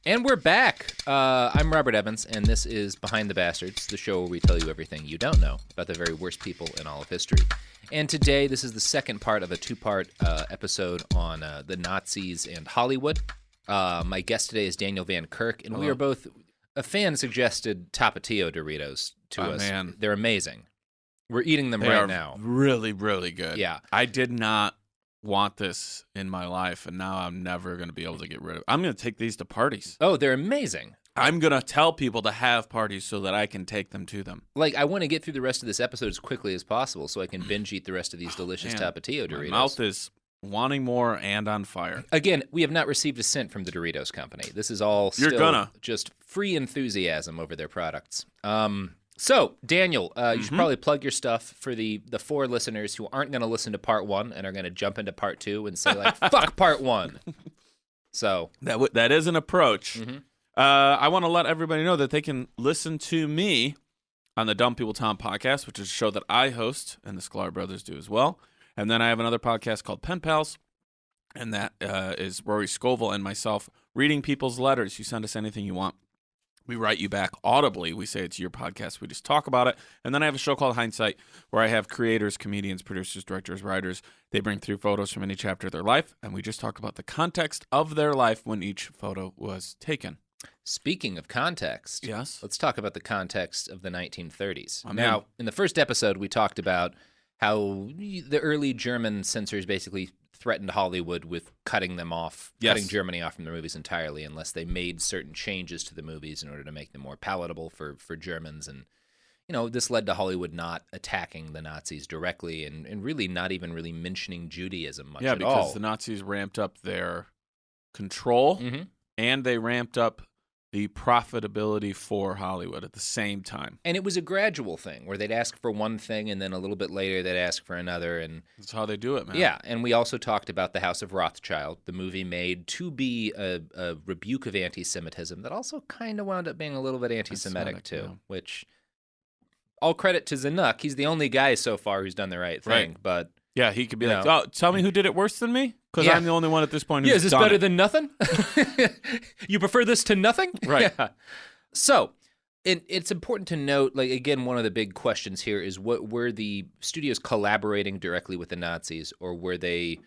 And we're back. I'm Robert Evans, and this is Behind the Bastards, the show where we tell you everything you don't know about the very worst people in all of history. And today, this is the second part of a two-part episode on the Nazis and Hollywood. My guest today is Daniel Van Kirk, and we are both... A fan suggested Tapatio Doritos to us. Man. They're amazing. We're eating them right now. Really, really good. Yeah. I did not want this in my life, and now I'm never going to be able to get rid of it. I'm going to take these to parties. Oh, they're amazing. I'm going to tell people to have parties so that I can take them to them. Like, I want to get through the rest of this episode as quickly as possible so I can binge eat the rest of these delicious Tapatio Doritos. My mouth is wanting more and on fire. Again, we have not received a cent from the Doritos company. This is all still just free enthusiasm over their products. So, Daniel, you should probably plug your stuff for the four listeners who aren't going to listen to part one and are going to jump into part two and say, like, fuck part one. So that is an approach. I want to let everybody know that they can listen to me on the Dumb People Town podcast, which is a show that I host and the Sklar brothers do as well. And then I have another podcast called Pen Pals, and that is Rory Scovel and myself reading people's letters. You send us anything you want. We write you back audibly. We say it's your podcast. We just talk about it. And then I have a show called Hindsight where I have creators, comedians, producers, directors, writers. They bring through photos from any chapter of their life, and we just talk about the context of their life when each photo was taken. Speaking of context, yes, let's talk about the context of the 1930s. Now, in the first episode, we talked about how the early German censors basically threatened Hollywood with cutting Germany off from the movies entirely unless they made certain changes to the movies in order to make them more palatable for Germans. And, you know, this led to Hollywood not attacking the Nazis directly and really not even really mentioning Judaism much at all. Yeah, because the Nazis ramped up their control and they ramped up the profitability for Hollywood at the same time. And it was a gradual thing where they'd ask for one thing and then a little bit later they'd ask for another. And that's how they do it, man. Yeah, and we also talked about The House of Rothschild, the movie made to be a rebuke of anti-Semitism that also kind of wound up being a little bit anti-Semitic too, which all credit to Zanuck. He's the only guy so far who's done the right thing. But yeah, he could be like, oh, tell me who did it worse than me? Because I'm the only one at this point who's is this done better than nothing? You prefer this to nothing? Right. Yeah. So it's important to note, like, again, one of the big questions here is were the studios collaborating directly with the Nazis, or were they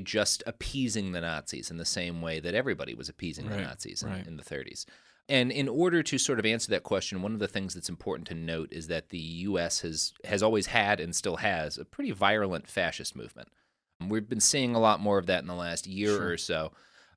just appeasing the Nazis in the same way that everybody was appeasing the Nazis in the 30s? And in order to sort of answer that question, one of the things that's important to note is that the U.S. has always had and still has a pretty virulent fascist movement. We've been seeing a lot more of that in the last year or so,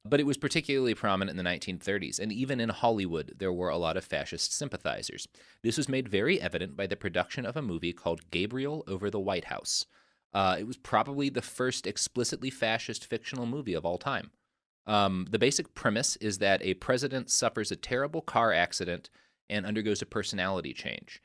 but it was particularly prominent in the 1930s, and even in Hollywood, there were a lot of fascist sympathizers. This was made very evident by the production of a movie called Gabriel Over the White House. It was probably the first explicitly fascist fictional movie of all time. The basic premise is that a president suffers a terrible car accident and undergoes a personality change.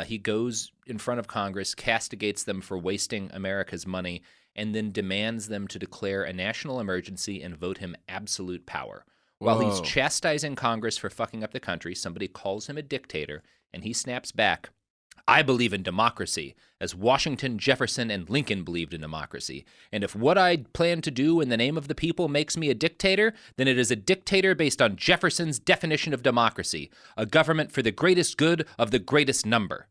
He goes in front of Congress, castigates them for wasting America's money, and then demands them to declare a national emergency and vote him absolute power. While he's chastising Congress for fucking up the country, somebody calls him a dictator, and he snaps back, I believe in democracy, as Washington, Jefferson, and Lincoln believed in democracy. And if what I plan to do in the name of the people makes me a dictator, then it is a dictator based on Jefferson's definition of democracy, a government for the greatest good of the greatest number.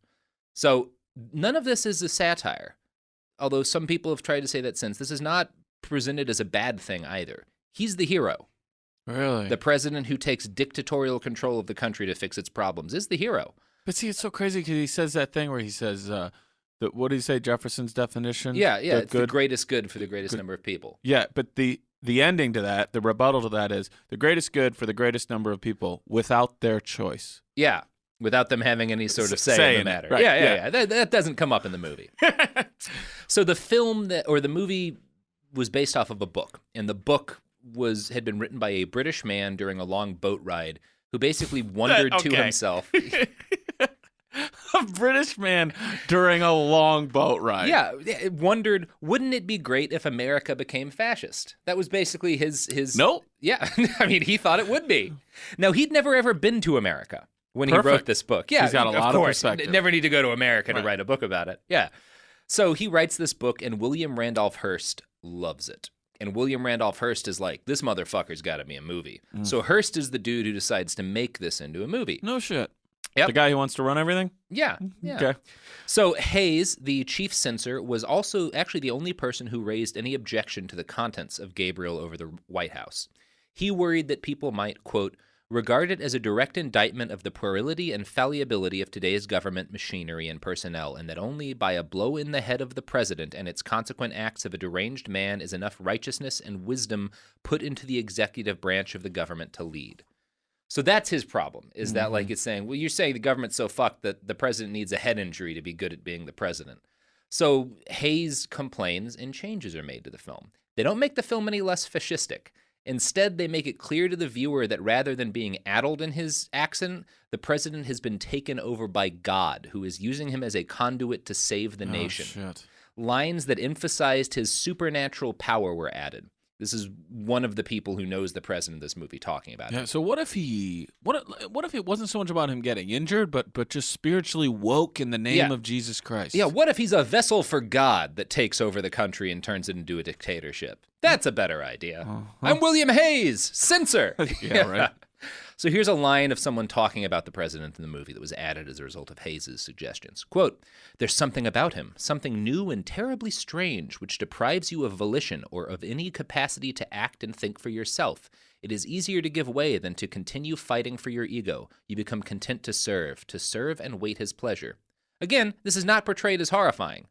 So none of this is a satire, although some people have tried to say that since. This is not presented as a bad thing either. He's the hero. Really? The president who takes dictatorial control of the country to fix its problems is the hero. But see, it's so crazy because he says that thing where he says, what did he say, Jefferson's definition? Yeah, it's the greatest good for the greatest number of people. Yeah, but the ending to that, the rebuttal to that is the greatest good for the greatest number of people without their choice. Yeah, without them having any sort of say in the matter. Right, yeah. That doesn't come up in the movie. So the movie was based off of a book, and the book had been written by a British man during a long boat ride who basically wondered to himself. A British man during a long boat ride. Yeah, wondered, wouldn't it be great if America became fascist? That was basically his... Nope. Yeah, I mean, he thought it would be. Now, he'd never ever been to America when he wrote this book. Yeah, he's got a lot of perspective. Never need to go to America to write a book about it. Yeah. So he writes this book, and William Randolph Hearst loves it. And William Randolph Hearst is like, this motherfucker's got to be a movie. So Hearst is the dude who decides to make this into a movie. No shit. Yep. The guy who wants to run everything? Yeah. Okay. So Hayes, the chief censor, was also actually the only person who raised any objection to the contents of Gabriel Over the White House. He worried that people might, quote, regard it as a direct indictment of the puerility and fallibility of today's government machinery and personnel, and that only by a blow in the head of the president and its consequent acts of a deranged man is enough righteousness and wisdom put into the executive branch of the government to lead. So that's his problem, is that like it's saying, well, you're saying the government's so fucked that the president needs a head injury to be good at being the president. So Hayes complains and changes are made to the film. They don't make the film any less fascistic. Instead, they make it clear to the viewer that rather than being addled in his accent, the president has been taken over by God, who is using him as a conduit to save the nation. Shit. Lines that emphasized his supernatural power were added. This is one of the people who knows the president of this movie talking about it. So what if it wasn't so much about him getting injured, but just spiritually woke in the name of Jesus Christ? Yeah, what if he's a vessel for God that takes over the country and turns it into a dictatorship? That's a better idea. I'm William Hayes, censor. Yeah, right. So here's a line of someone talking about the president in the movie that was added as a result of Hayes' suggestions. Quote, there's something about him, something new and terribly strange, which deprives you of volition or of any capacity to act and think for yourself. It is easier to give way than to continue fighting for your ego. You become content to serve and wait his pleasure. Again, this is not portrayed as horrifying.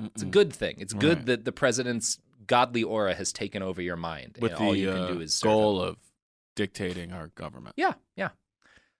It's a good thing. It's good that the president's godly aura has taken over your mind. With and all you can do is serve goal him. of dictating our government. Yeah.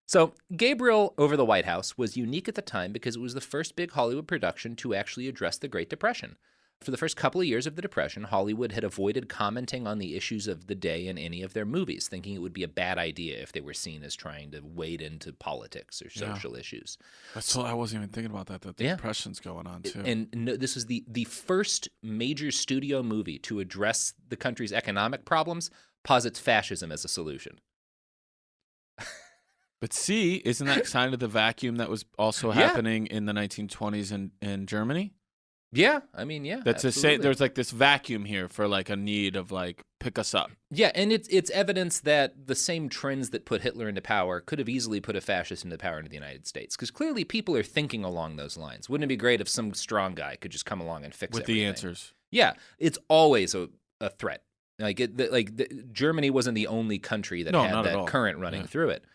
So Gabriel Over the White House was unique at the time because it was the first big Hollywood production to actually address the Great Depression. For the first couple of years of the Depression, Hollywood had avoided commenting on the issues of the day in any of their movies, thinking it would be a bad idea if they were seen as trying to wade into politics or social issues. I wasn't even thinking about that. That the Depression's going on too. And this was the first major studio movie to address the country's economic problems, posits fascism as a solution. But see, isn't that kind of the vacuum that was also happening in the 1920s in Germany? Yeah, I mean, yeah. That's to say, there's like this vacuum here for like a need of like pick us up. Yeah, and it's evidence that the same trends that put Hitler into power could have easily put a fascist into power into the United States, because clearly people are thinking along those lines. Wouldn't it be great if some strong guy could just come along and fix with everything? The answers? Yeah, it's always a threat. Germany wasn't the only country that had that current running through it.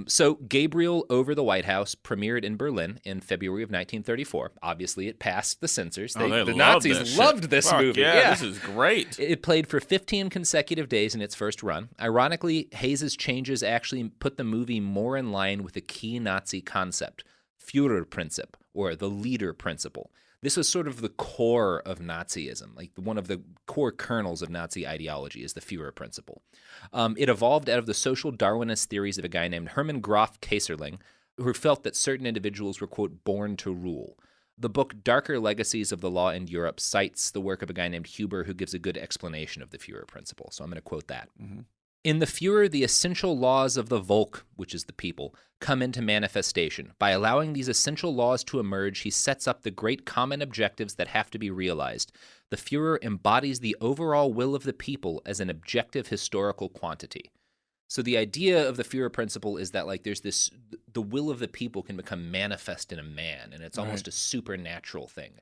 So Gabriel Over the White House premiered in Berlin in February of 1934. Obviously, it passed the censors. The Nazis loved this movie. Yeah, this is great. It played for 15 consecutive days in its first run. Ironically, Hayes' changes actually put the movie more in line with a key Nazi concept, Führerprinzip, or the leader principle. This was sort of the core of Nazism, like one of the core kernels of Nazi ideology is the Führer principle. It evolved out of the social Darwinist theories of a guy named Hermann Graf Kayserling, who felt that certain individuals were, quote, born to rule. The book Darker Legacies of the Law in Europe cites the work of a guy named Huber who gives a good explanation of the Führer principle. So I'm going to quote that. Mm-hmm. In the Führer, the essential laws of the Volk, which is the people, come into manifestation. By allowing these essential laws to emerge, he sets up the great common objectives that have to be realized. The Führer embodies the overall will of the people as an objective historical quantity. So the idea of the Führer principle is that like there's this, the will of the people can become manifest in a man, and it's almost a supernatural thing.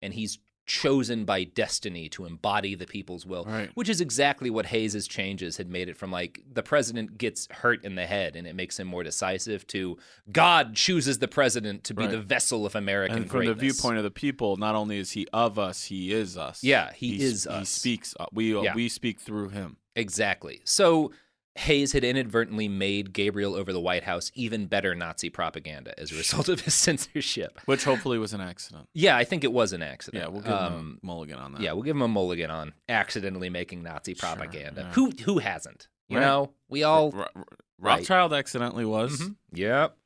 And he's chosen by destiny to embody the people's will, which is exactly what Hayes' changes had made it from, like, the president gets hurt in the head and it makes him more decisive, to God chooses the president to be the vessel of American greatness. And from the viewpoint of the people, not only is he of us, he is us. Yeah, he is us. He speaks. We speak through him. Exactly. So Hayes had inadvertently made Gabriel Over the White House even better Nazi propaganda as a result of his censorship. Which hopefully was an accident. Yeah, I think it was an accident. Yeah, we'll give him a mulligan on that. Yeah, we'll give him a mulligan on accidentally making Nazi propaganda. Yeah. Who hasn't? You know, we all... Rothschild accidentally was. Mm-hmm. Yep.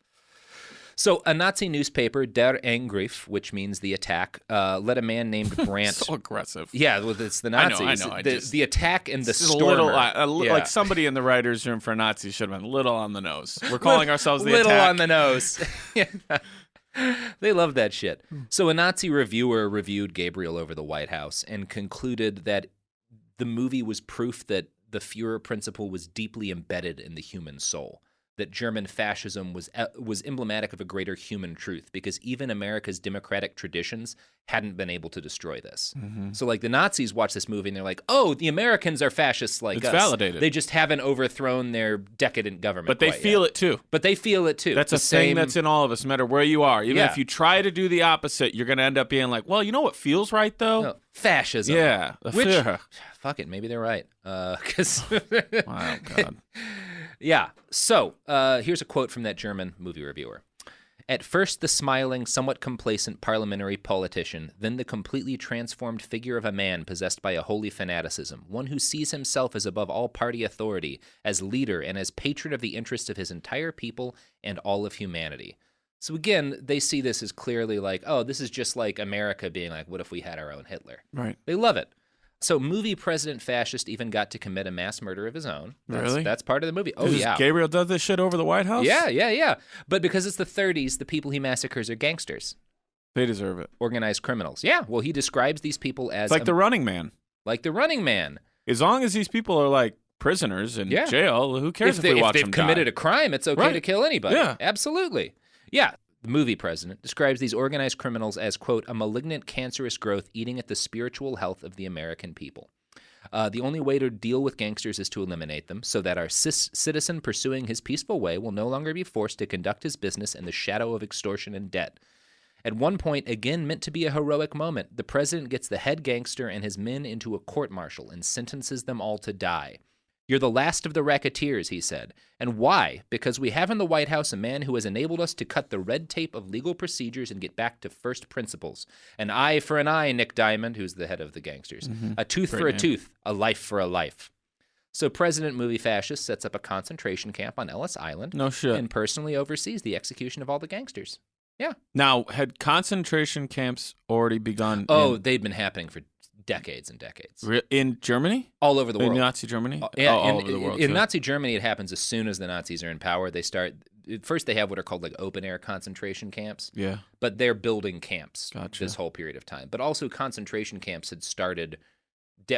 So a Nazi newspaper, Der Angriff, which means the attack, let a man named Brandt... So aggressive. Yeah, well, it's the Nazis. I know. The attack and the stormer. Like somebody in the writer's room for Nazis should have been little on the nose. We're calling ourselves the little attack. On the nose. They love that shit. So a Nazi reviewer reviewed Gabriel Over the White House and concluded that the movie was proof that the Führer principle was deeply embedded in the human soul, that German fascism was emblematic of a greater human truth, because even America's democratic traditions hadn't been able to destroy this. Mm-hmm. So, like, the Nazis watch this movie and they're like, oh, the Americans are fascists like It's us. validated. They just haven't overthrown their decadent government. But they feel it too. But they feel it too. That's a thing that's in all of us, no matter where you are. Even Yeah. if you try to do the opposite, you're going to end up being like, well, you know what feels right, though? No, fascism. Yeah. Which, Führer. fuck it, maybe they're right. 'Cause Wow, God. Yeah. So here's a quote from that German movie reviewer. At first, the smiling, somewhat complacent parliamentary politician, then the completely transformed figure of a man possessed by a holy fanaticism, one who sees himself as above all party authority, as leader, and as patron of the interests of his entire people and all of humanity. So again, they see this as clearly like, oh, this is just like America being like, what if we had our own Hitler? Right. They love it. So movie President Fascist even got to commit a mass murder of his own. Really? That's part of the movie. Oh, yeah. Gabriel does this shit over the White House? Yeah. But because it's the 30s, the people he massacres are gangsters. They deserve it. Organized criminals. Yeah, well, he describes these people as... It's like the Running Man. Like the Running Man. As long as these people are like prisoners in jail, who cares if we watch them If they've committed a crime, it's okay to kill anybody. Yeah. Absolutely. Yeah. The movie president describes these organized criminals as, quote, a malignant, cancerous growth eating at the spiritual health of the American people. The only way to deal with gangsters is to eliminate them, so that our citizen pursuing his peaceful way will no longer be forced to conduct his business in the shadow of extortion and debt. At one point, again meant to be a heroic moment, the president gets the head gangster and his men into a court-martial and sentences them all to die. You're the last of the racketeers, he said. And why? Because we have in the White House a man who has enabled us to cut the red tape of legal procedures and get back to first principles. An eye for an eye, Nick Diamond, who's the head of the gangsters. Mm-hmm. A tooth for a tooth, a life for a life. So President Movie Fascist sets up a concentration camp on Ellis Island. No shit. And personally oversees the execution of all the gangsters. Yeah. Now, had concentration camps already begun? They'd been happening for decades and decades. In Germany? All over the world. In Nazi Germany? All over the world. In Nazi Germany, it happens as soon as the Nazis are in power. They start... First, they have what are called like open-air concentration camps. Yeah. But they're building camps this whole period of time. But also concentration camps had started...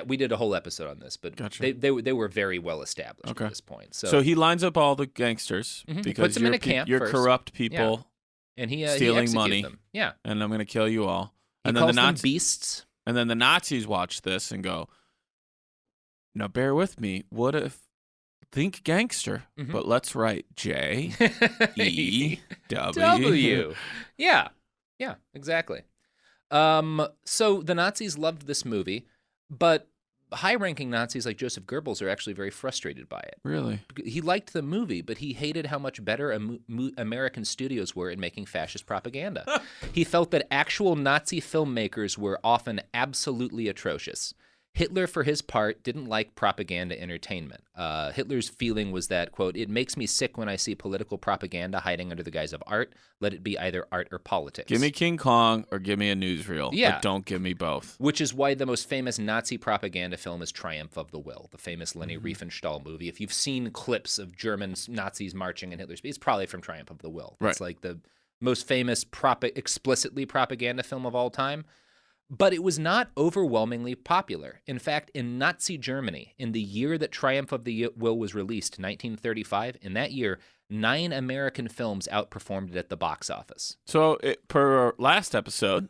we did a whole episode on this, but they were very well established at this point. So he lines up all the gangsters because puts them in a camp you're first. corrupt people and he stealing he money. Them. Yeah. And I'm going to kill you all. He and calls then them beasts. And then the Nazis watch this and go, now bear with me. What if, think gangster, but let's write J-E-W. Yeah, exactly. So the Nazis loved this movie, but high-ranking Nazis like Joseph Goebbels are actually very frustrated by it. Really? He liked the movie, but he hated how much better American studios were in making fascist propaganda. He felt that actual Nazi filmmakers were often absolutely atrocious. Hitler, for his part, didn't like propaganda entertainment. Hitler's feeling was that, quote, it makes me sick when I see political propaganda hiding under the guise of art. Let it be either art or politics. Give me King Kong or give me a newsreel. Yeah. But don't give me both. Which is why the most famous Nazi propaganda film is Triumph of the Will, the famous Leni Riefenstahl movie. If you've seen clips of German Nazis marching in Hitler's speech, it's probably from Triumph of the Will. Right. It's like the most famous explicitly propaganda film of all time. But it was not overwhelmingly popular. In fact, in Nazi Germany, in the year that Triumph of the Will was released, 1935, in that year, 9 American films outperformed it at the box office. So, per last episode,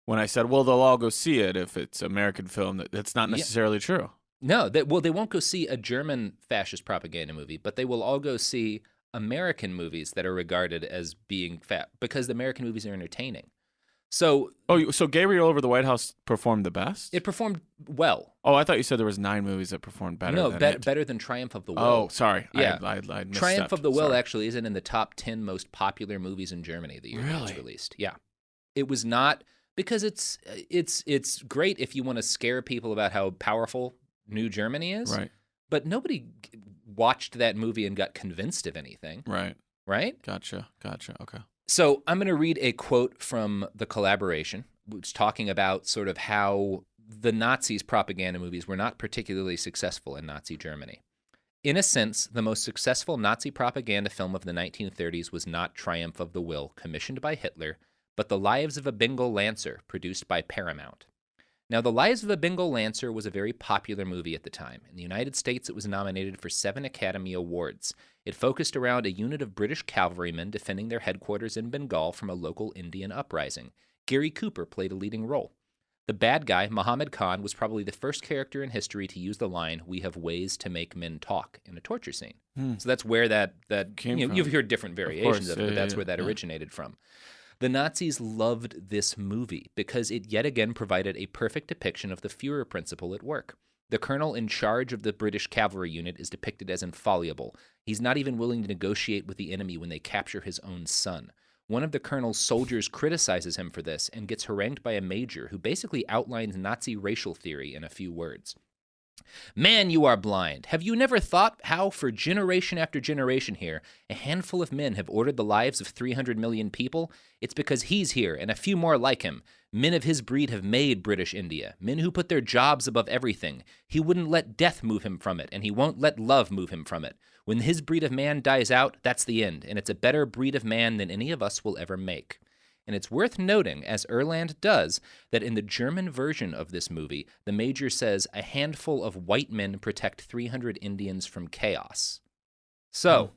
when I said, well, they'll all go see it if it's American film, that's not necessarily true. No, they won't go see a German fascist propaganda movie, but they will all go see American movies that are regarded as being because the American movies are entertaining. So Gabriel over the White House performed the best? It performed well. Oh, I thought you said there was 9 movies that performed better than it. Better than Triumph of the Will. Oh, sorry. Yeah. I misstepped. Triumph of the Will actually isn't in the top 10 most popular movies in Germany the year it was released. Yeah. It was not, because it's great if you want to scare people about how powerful New Germany is. Right. But nobody watched that movie and got convinced of anything. Right. Right? Gotcha. Okay. So I'm going to read a quote from the collaboration, which is talking about sort of how the Nazis' propaganda movies were not particularly successful in Nazi Germany. In a sense, the most successful Nazi propaganda film of the 1930s was not Triumph of the Will, commissioned by Hitler, but The Lives of a Bengal Lancer, produced by Paramount. Now, The Lives of a Bengal Lancer was a very popular movie at the time. In the United States, it was nominated for 7 Academy Awards. It focused around a unit of British cavalrymen defending their headquarters in Bengal from a local Indian uprising. Gary Cooper played a leading role. The bad guy, Muhammad Khan, was probably the first character in history to use the line, "We have ways to make men talk," in a torture scene. So that's where that came from. You've heard different variations of it, but that's where that yeah. originated from. The Nazis loved this movie because it yet again provided a perfect depiction of the Führer principle at work. The colonel in charge of the British cavalry unit is depicted as infallible. He's not even willing to negotiate with the enemy when they capture his own son. One of the colonel's soldiers criticizes him for this and gets harangued by a major who basically outlines Nazi racial theory in a few words. "Man, you are blind. Have you never thought how, for generation after generation here, a handful of men have ordered the lives of 300 million people? It's because he's here and a few more like him. Men of his breed have made British India, men who put their jobs above everything. He wouldn't let death move him from it, and he won't let love move him from it. When his breed of man dies out, that's the end, and it's a better breed of man than any of us will ever make." And it's worth noting, as Erland does, that in the German version of this movie, the major says a handful of white men protect 300 Indians from chaos. So,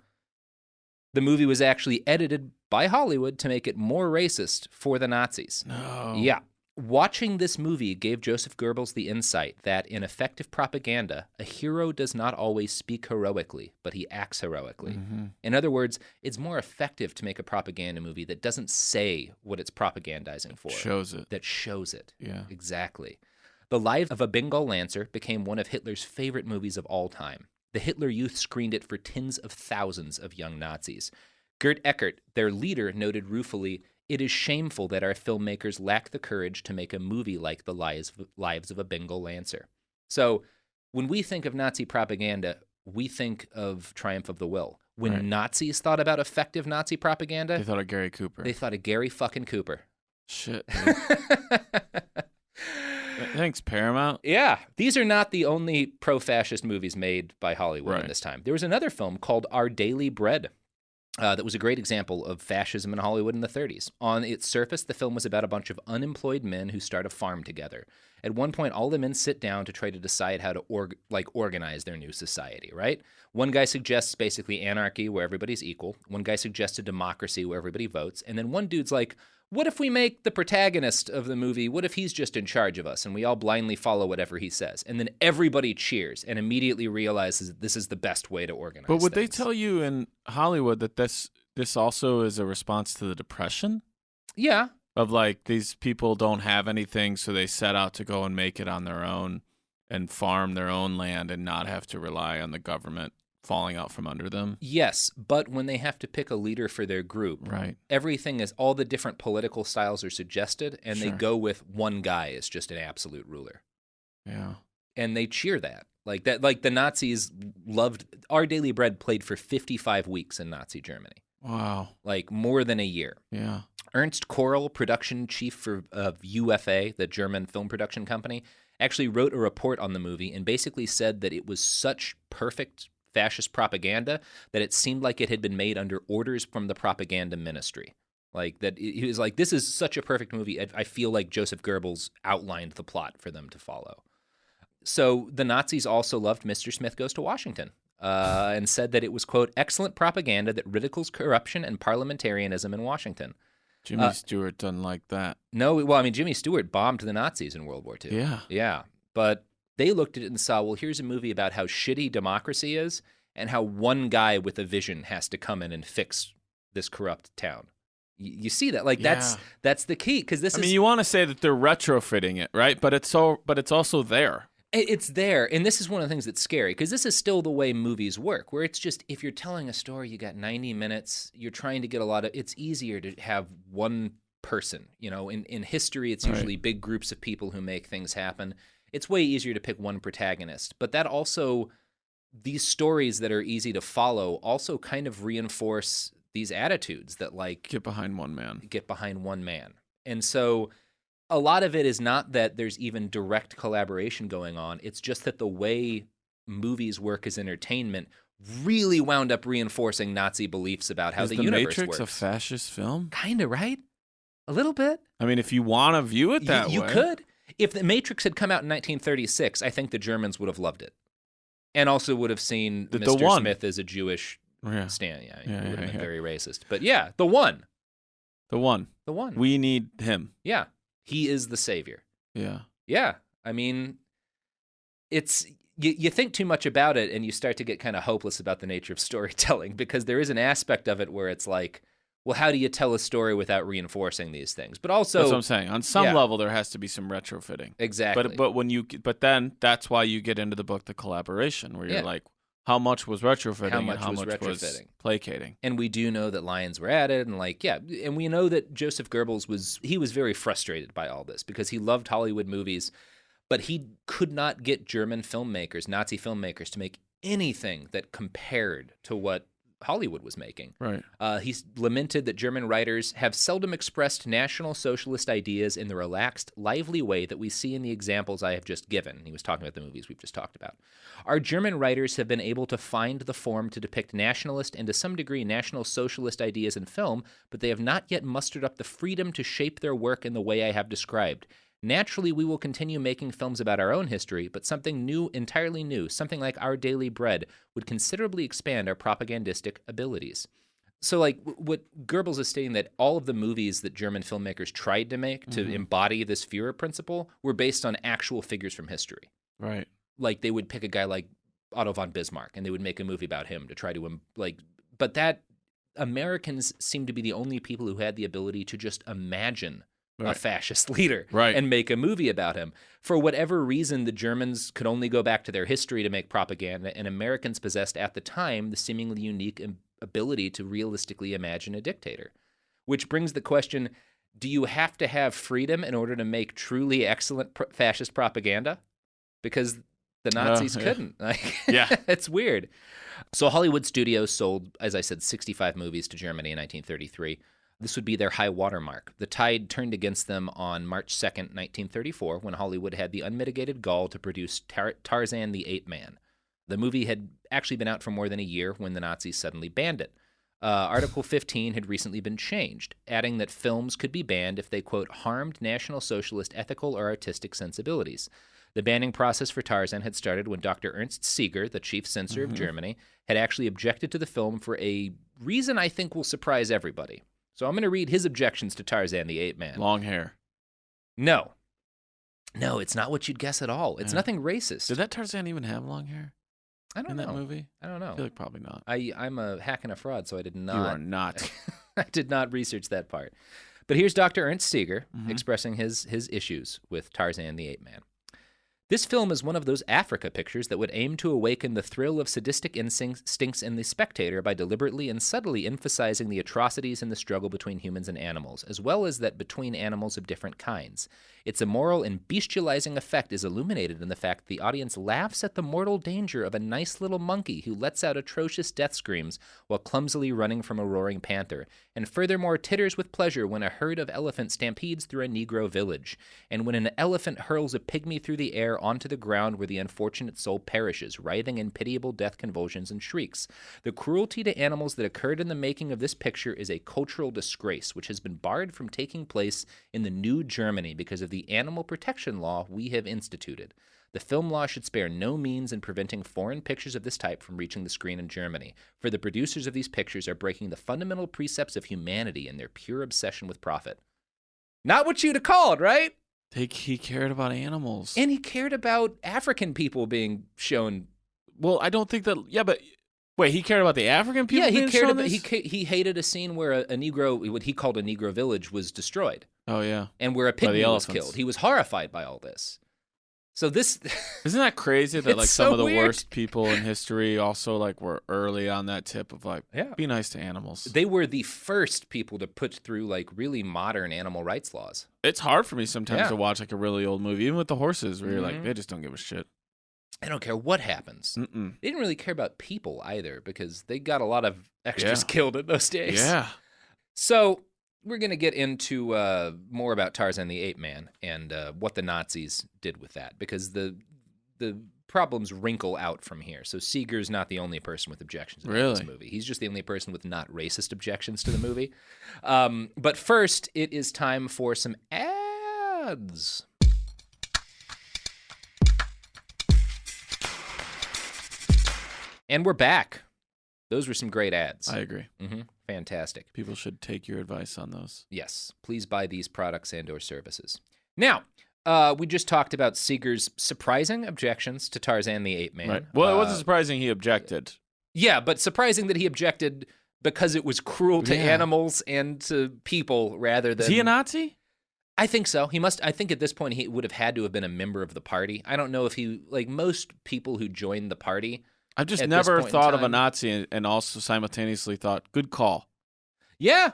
the movie was actually edited by Hollywood to make it more racist for the Nazis. No. Yeah. Watching this movie gave Joseph Goebbels the insight that in effective propaganda, a hero does not always speak heroically, but he acts heroically. In other words, it's more effective to make a propaganda movie that doesn't say what it's propagandizing for. Shows it. That shows it. Yeah. Exactly. The Life of a Bengal Lancer became one of Hitler's favorite movies of all time. The Hitler Youth screened it for tens of thousands of young Nazis. Gert Eckert, their leader, noted ruefully, "It is shameful that our filmmakers lack the courage to make a movie like The Lives of a Bengal Lancer." So when we think of Nazi propaganda, we think of Triumph of the Will. When Nazis thought about effective Nazi propaganda, They thought of Gary Cooper. they thought of Gary fucking Cooper. Shit. Thanks, Paramount. Yeah, these are not the only pro-fascist movies made by Hollywood in this time. There was another film called Our Daily Bread that was a great example of fascism in Hollywood in the 30s. On its surface, the film was about a bunch of unemployed men who start a farm together. At one point, all the men sit down to try to decide how to organize their new society, right? One guy suggests basically anarchy where everybody's equal. One guy suggests a democracy where everybody votes. And then one dude's like, what if we make the protagonist of the movie, what if he's just in charge of us and we all blindly follow whatever he says? And then everybody cheers and immediately realizes that this is the best way to organize But would they things. tell you in Hollywood that this also is a response to the Depression? Yeah. Of like, these people don't have anything, so they set out to go and make it on their own and farm their own land and not have to rely on the government falling out from under them. Yes, but when they have to pick a leader for their group, everything is, all the different political styles are suggested, and they go with one guy as just an absolute ruler. Yeah. And they cheer that. Like that, like the Nazis loved, Our Daily Bread played for 55 weeks in Nazi Germany. Wow. Like more than a year. Yeah. Ernst Korel, production chief of UFA, the German film production company, actually wrote a report on the movie and basically said that it was such perfect fascist propaganda that it seemed like it had been made under orders from the propaganda ministry. Like that, he was like, this is such a perfect movie. I feel like Joseph Goebbels outlined the plot for them to follow. So the Nazis also loved Mr. Smith Goes to Washington and said that it was, quote, excellent propaganda that ridicules corruption and parliamentarianism in Washington. Jimmy Stewart doesn't like that. No, well, I mean, Jimmy Stewart bombed the Nazis in World War II. Yeah. Yeah. But they looked at it and saw, well, here's a movie about how shitty democracy is and how one guy with a vision has to come in and fix this corrupt town. You see that? Like, that's the key, because this is... I mean, you want to say that they're retrofitting it, right? But it's also there. It's there, and this is one of the things that's scary, because this is still the way movies work, where it's just, if you're telling a story, you got 90 minutes, you're trying to get a lot of... It's easier to have one person, you know? In history, it's usually big groups of people who make things happen. It's way easier to pick one protagonist, but that also... These stories that are easy to follow also kind of reinforce these attitudes that, like... Get behind one man. Get behind one man. And so... A lot of it is not that there's even direct collaboration going on. It's just that the way movies work as entertainment really wound up reinforcing Nazi beliefs about how the universe works. Is The Matrix a fascist film? Kind of, right? A little bit. I mean, if you want to view it that way. You could. If The Matrix had come out in 1936, I think the Germans would have loved it. And also would have seen Mr. Smith as a Jewish stand. Yeah, it would have been very racist. But yeah, the one. The one. We need him. Yeah. He is the savior. Yeah. Yeah. I mean, it's you think too much about it and you start to get kind of hopeless about the nature of storytelling, because there is an aspect of it where it's like, well, how do you tell a story without reinforcing these things? But also, that's what I'm saying. On some level, there has to be some retrofitting. Exactly. But then that's why you get into the book, the collaboration, where you're like, how much was retrofitting and how much was placating? And we do know that lines were added, and and we know that Joseph Goebbels was very frustrated by all this because he loved Hollywood movies, but he could not get German filmmakers, Nazi filmmakers, to make anything that compared to what Hollywood was making. Right. He's lamented that German writers have seldom expressed National Socialist ideas in the relaxed, lively way that we see in the examples I have just given. He was talking about the movies we've just talked about. Our German writers have been able to find the form to depict nationalist and to some degree National Socialist ideas in film, but they have not yet mustered up the freedom to shape their work in the way I have described. Naturally, we will continue making films about our own history, but something new, entirely new, something like Our Daily Bread, would considerably expand our propagandistic abilities. So, like, what Goebbels is stating, that all of the movies that German filmmakers tried to make to embody this Führer principle were based on actual figures from history. Right. Like, they would pick a guy like Otto von Bismarck, and they would make a movie about him to try to, but that Americans seem to be the only people who had the ability to just imagine a fascist leader and make a movie about him. For whatever reason, the Germans could only go back to their history to make propaganda, and Americans possessed at the time the seemingly unique ability to realistically imagine a dictator. Which brings the question, do you have to have freedom in order to make truly excellent fascist propaganda? Because the Nazis couldn't. It's weird. So Hollywood studios sold, as I said, 65 movies to Germany in 1933. This would be their high watermark. The tide turned against them on March 2nd, 1934, when Hollywood had the unmitigated gall to produce Tarzan the Ape Man. The movie had actually been out for more than a year when the Nazis suddenly banned it. Article 15 had recently been changed, adding that films could be banned if they, quote, harmed National Socialist ethical or artistic sensibilities. The banning process for Tarzan had started when Dr. Ernst Seeger, the chief censor of Germany, had actually objected to the film for a reason I think will surprise everybody. So I'm going to read his objections to Tarzan the Ape Man. Long hair. No, it's not what you'd guess at all. It's nothing racist. Did that Tarzan even have long hair? I don't know. In that movie? I don't know. I feel like probably not. I'm a hack and a fraud, so I did not. You are not. I did not research that part. But here's Dr. Ernst Seeger expressing his issues with Tarzan the Ape Man. This film is one of those Africa pictures that would aim to awaken the thrill of sadistic instincts in the spectator by deliberately and subtly emphasizing the atrocities in the struggle between humans and animals, as well as that between animals of different kinds. Its immoral and bestializing effect is illuminated in the fact the audience laughs at the mortal danger of a nice little monkey who lets out atrocious death screams while clumsily running from a roaring panther, and furthermore titters with pleasure when a herd of elephants stampedes through a Negro village, and when an elephant hurls a pygmy through the air onto the ground where the unfortunate soul perishes, writhing in pitiable death convulsions and shrieks. The cruelty to animals that occurred in the making of this picture is a cultural disgrace which has been barred from taking place in the new Germany because of the animal protection law we have instituted. The film law should spare no means in preventing foreign pictures of this type from reaching the screen in Germany, for the producers of these pictures are breaking the fundamental precepts of humanity in their pure obsession with profit. Not what you'd have called, right? He cared about animals. And he cared about African people being shown. Well, I don't think that. Yeah, but wait, he cared about the African people. Yeah, he cared about. He hated a scene where a Negro, what he called a Negro village, was destroyed. Oh yeah, and where a pygmy was killed. He was horrified by all this. So this isn't that crazy that like so some of the weird. worst people in history also like were early on that tip of like be nice to animals. They were the first people to put through like really modern animal rights laws. It's hard for me sometimes to watch like a really old movie, even with the horses, where you're like they just don't give a shit. They don't care what happens. They didn't really care about people either because they got a lot of extras killed in those days. Yeah. So we're going to get into more about Tarzan the Ape Man and what the Nazis did with that, because the problems wrinkle out from here. So Seeger's not the only person with objections to this movie. He's just the only person with not racist objections to the movie. But first, it is time for some ads. And we're back. Those were some great ads. I agree. Fantastic. People should take your advice on those. Yes. Please buy these products and or services. Now, we just talked about Seeger's surprising objections to Tarzan the Ape Man. Right. Well, it wasn't surprising he objected. Yeah, but surprising that he objected because it was cruel to animals and to people rather than... Is he a Nazi? I think so. I think at this point he would have had to have been a member of the party. I don't know if he, like most people who joined the party... I've just never thought of a Nazi and also simultaneously thought, good call. Yeah.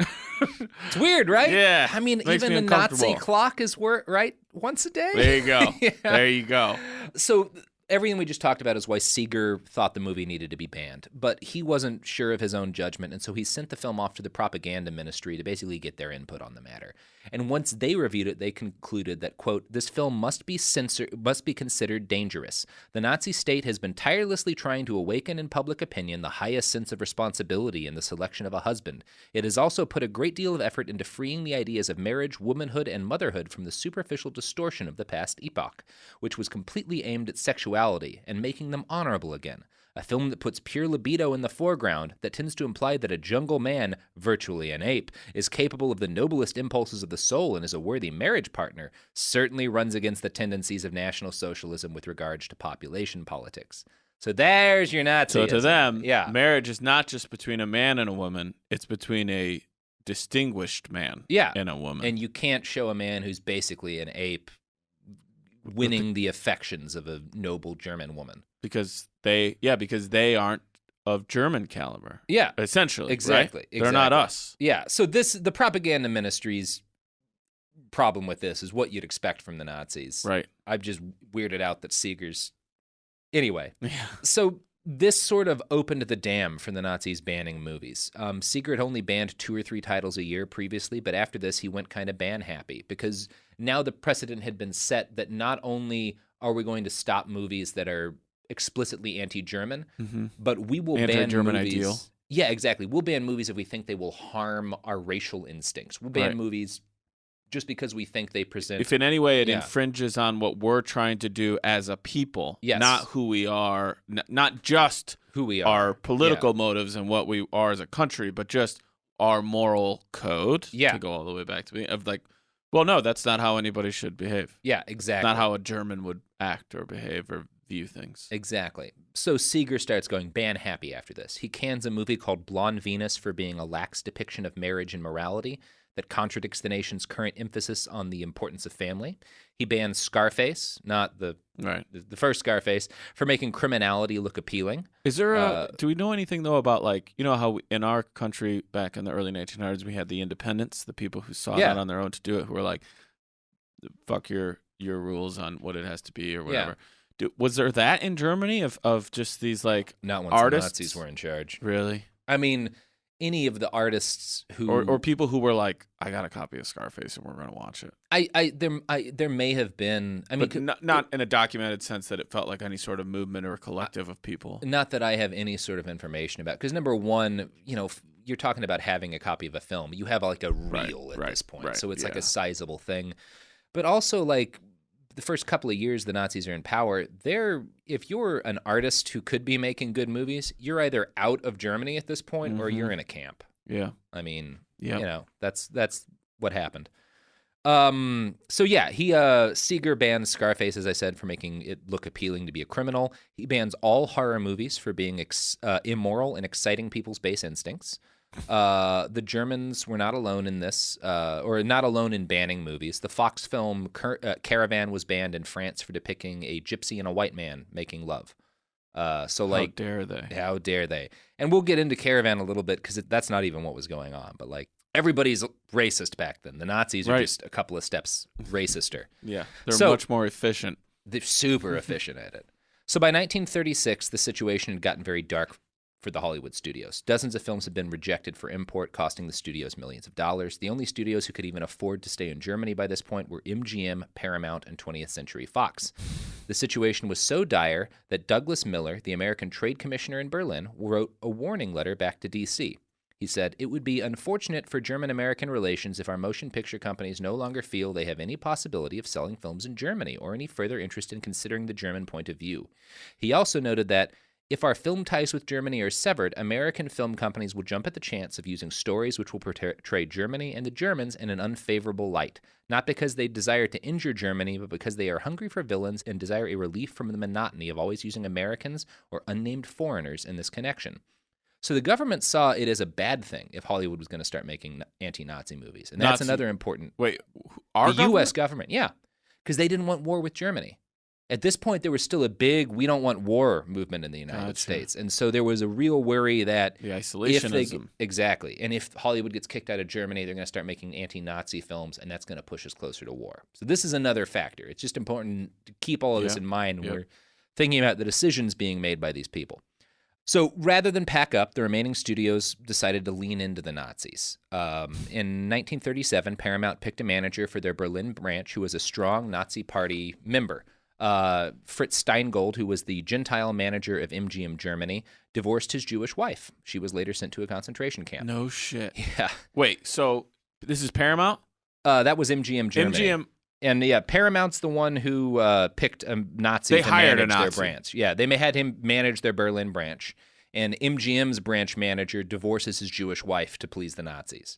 It's weird, right? Yeah. I mean, even the Nazi clock is right once a day. There you go. Yeah. There you go. So everything we just talked about is why Seeger thought the movie needed to be banned. But he wasn't sure of his own judgment, and so he sent the film off to the propaganda ministry to basically get their input on the matter. And once they reviewed it, they concluded that, quote, this film must be considered dangerous. The Nazi state has been tirelessly trying to awaken in public opinion the highest sense of responsibility in the selection of a husband. It has also put a great deal of effort into freeing the ideas of marriage, womanhood, and motherhood from the superficial distortion of the past epoch, which was completely aimed at sexuality and making them honorable again. A film that puts pure libido in the foreground, that tends to imply that a jungle man, virtually an ape, is capable of the noblest impulses of the soul and is a worthy marriage partner, certainly runs against the tendencies of National Socialism with regards to population politics. So there's your Nazism. So to them, marriage is not just between a man and a woman, it's between a distinguished man and a woman. And you can't show a man who's basically an ape winning the affections of a noble German woman. Because they aren't of German caliber. Yeah. Essentially. Exactly. Right? They're not us. Yeah. So the propaganda ministry's problem with this is what you'd expect from the Nazis. Right. I'm just weirded out that Seeger's... Anyway. Yeah. So this sort of opened the dam for the Nazis banning movies. Seeger had only banned 2 or 3 titles a year previously, but after this he went kind of ban happy because now the precedent had been set that not only are we going to stop movies that are explicitly anti-German, but we will ban movies. Ideal. Yeah, exactly. We'll ban movies if we think they will harm our racial instincts. We'll ban movies just because we think they present... If in any way it infringes on what we're trying to do as a people, not who we are, not just who we are, our political motives and what we are as a country, but just our moral code, to go all the way back to me, of like, well, no, that's not how anybody should behave. Yeah, exactly. Not how a German would act or behave or view things. Exactly. So Seeger starts going ban happy after this. He cans a movie called Blonde Venus for being a lax depiction of marriage and morality that contradicts the nation's current emphasis on the importance of family. He bans Scarface, not the first Scarface, for making criminality look appealing. Is there do we know anything, though, about, like, you know how in our country back in the early 1900s we had the independents, the people who sought out on their own to do it, who were like, fuck your rules on what it has to be or whatever. Was there that in Germany of just these, like, not once artists? The Nazis were in charge. Really? I mean, any of the artists who... Or people who were like, I got a copy of Scarface and we're going to watch it. There may have been... I mean, but not in a documented sense that it felt like any sort of movement or collective of people. Not that I have any sort of information about. Because number one, you know, you're talking about having a copy of a film. You have like a reel at this point. So it's like a sizable thing. But also, like... the first couple of years the Nazis are in power, if you're an artist who could be making good movies, you're either out of Germany at this point or you're in a camp. Yeah. I mean, you know, that's what happened. Seeger bans Scarface, as I said, for making it look appealing to be a criminal. He bans all horror movies for being immoral and exciting people's base instincts. The Germans were not alone in this, or not alone in banning movies. The Fox film Caravan was banned in France for depicting a gypsy and a white man making love. How dare they? How dare they? And we'll get into Caravan a little bit because that's not even what was going on. But like everybody's racist back then. The Nazis are just a couple of steps racister. Yeah, they're much more efficient. They're super efficient at it. So by 1936, the situation had gotten very dark for the Hollywood studios. Dozens of films had been rejected for import, costing the studios millions of dollars. The only studios who could even afford to stay in Germany by this point were MGM, Paramount, and 20th Century Fox. The situation was so dire that Douglas Miller, the American Trade Commissioner in Berlin, wrote a warning letter back to D.C. He said, "It would be unfortunate for German-American relations if our motion picture companies no longer feel they have any possibility of selling films in Germany or any further interest in considering the German point of view." He also noted that If our film ties with Germany are severed, American film companies will jump at the chance of using stories which will portray Germany and the Germans in an unfavorable light, not because they desire to injure Germany, but because they are hungry for villains and desire a relief from the monotony of always using Americans or unnamed foreigners in this connection. So the government saw it as a bad thing if Hollywood was going to start making anti-Nazi movies. And that's another important... Wait, the U.S. government, yeah, because they didn't want war with Germany. At this point, there was still a big "we don't want war" movement in the United States, and so there was a real worry that the isolationism, exactly, and if Hollywood gets kicked out of Germany, they're going to start making anti-Nazi films, and that's going to push us closer to war. So this is another factor. It's just important to keep all of this in mind when we're thinking about the decisions being made by these people. So rather than pack up, the remaining studios decided to lean into the Nazis. In 1937, Paramount picked a manager for their Berlin branch who was a strong Nazi Party member. Fritz Steingold, who was the Gentile manager of MGM Germany, divorced his Jewish wife. She was later sent to a concentration camp. No shit. Yeah. Wait, so this is Paramount? That was MGM Germany. MGM. And yeah, Paramount's the one who picked a Nazi to manage their branch. Yeah, they had him manage their Berlin branch. And MGM's branch manager divorces his Jewish wife to please the Nazis.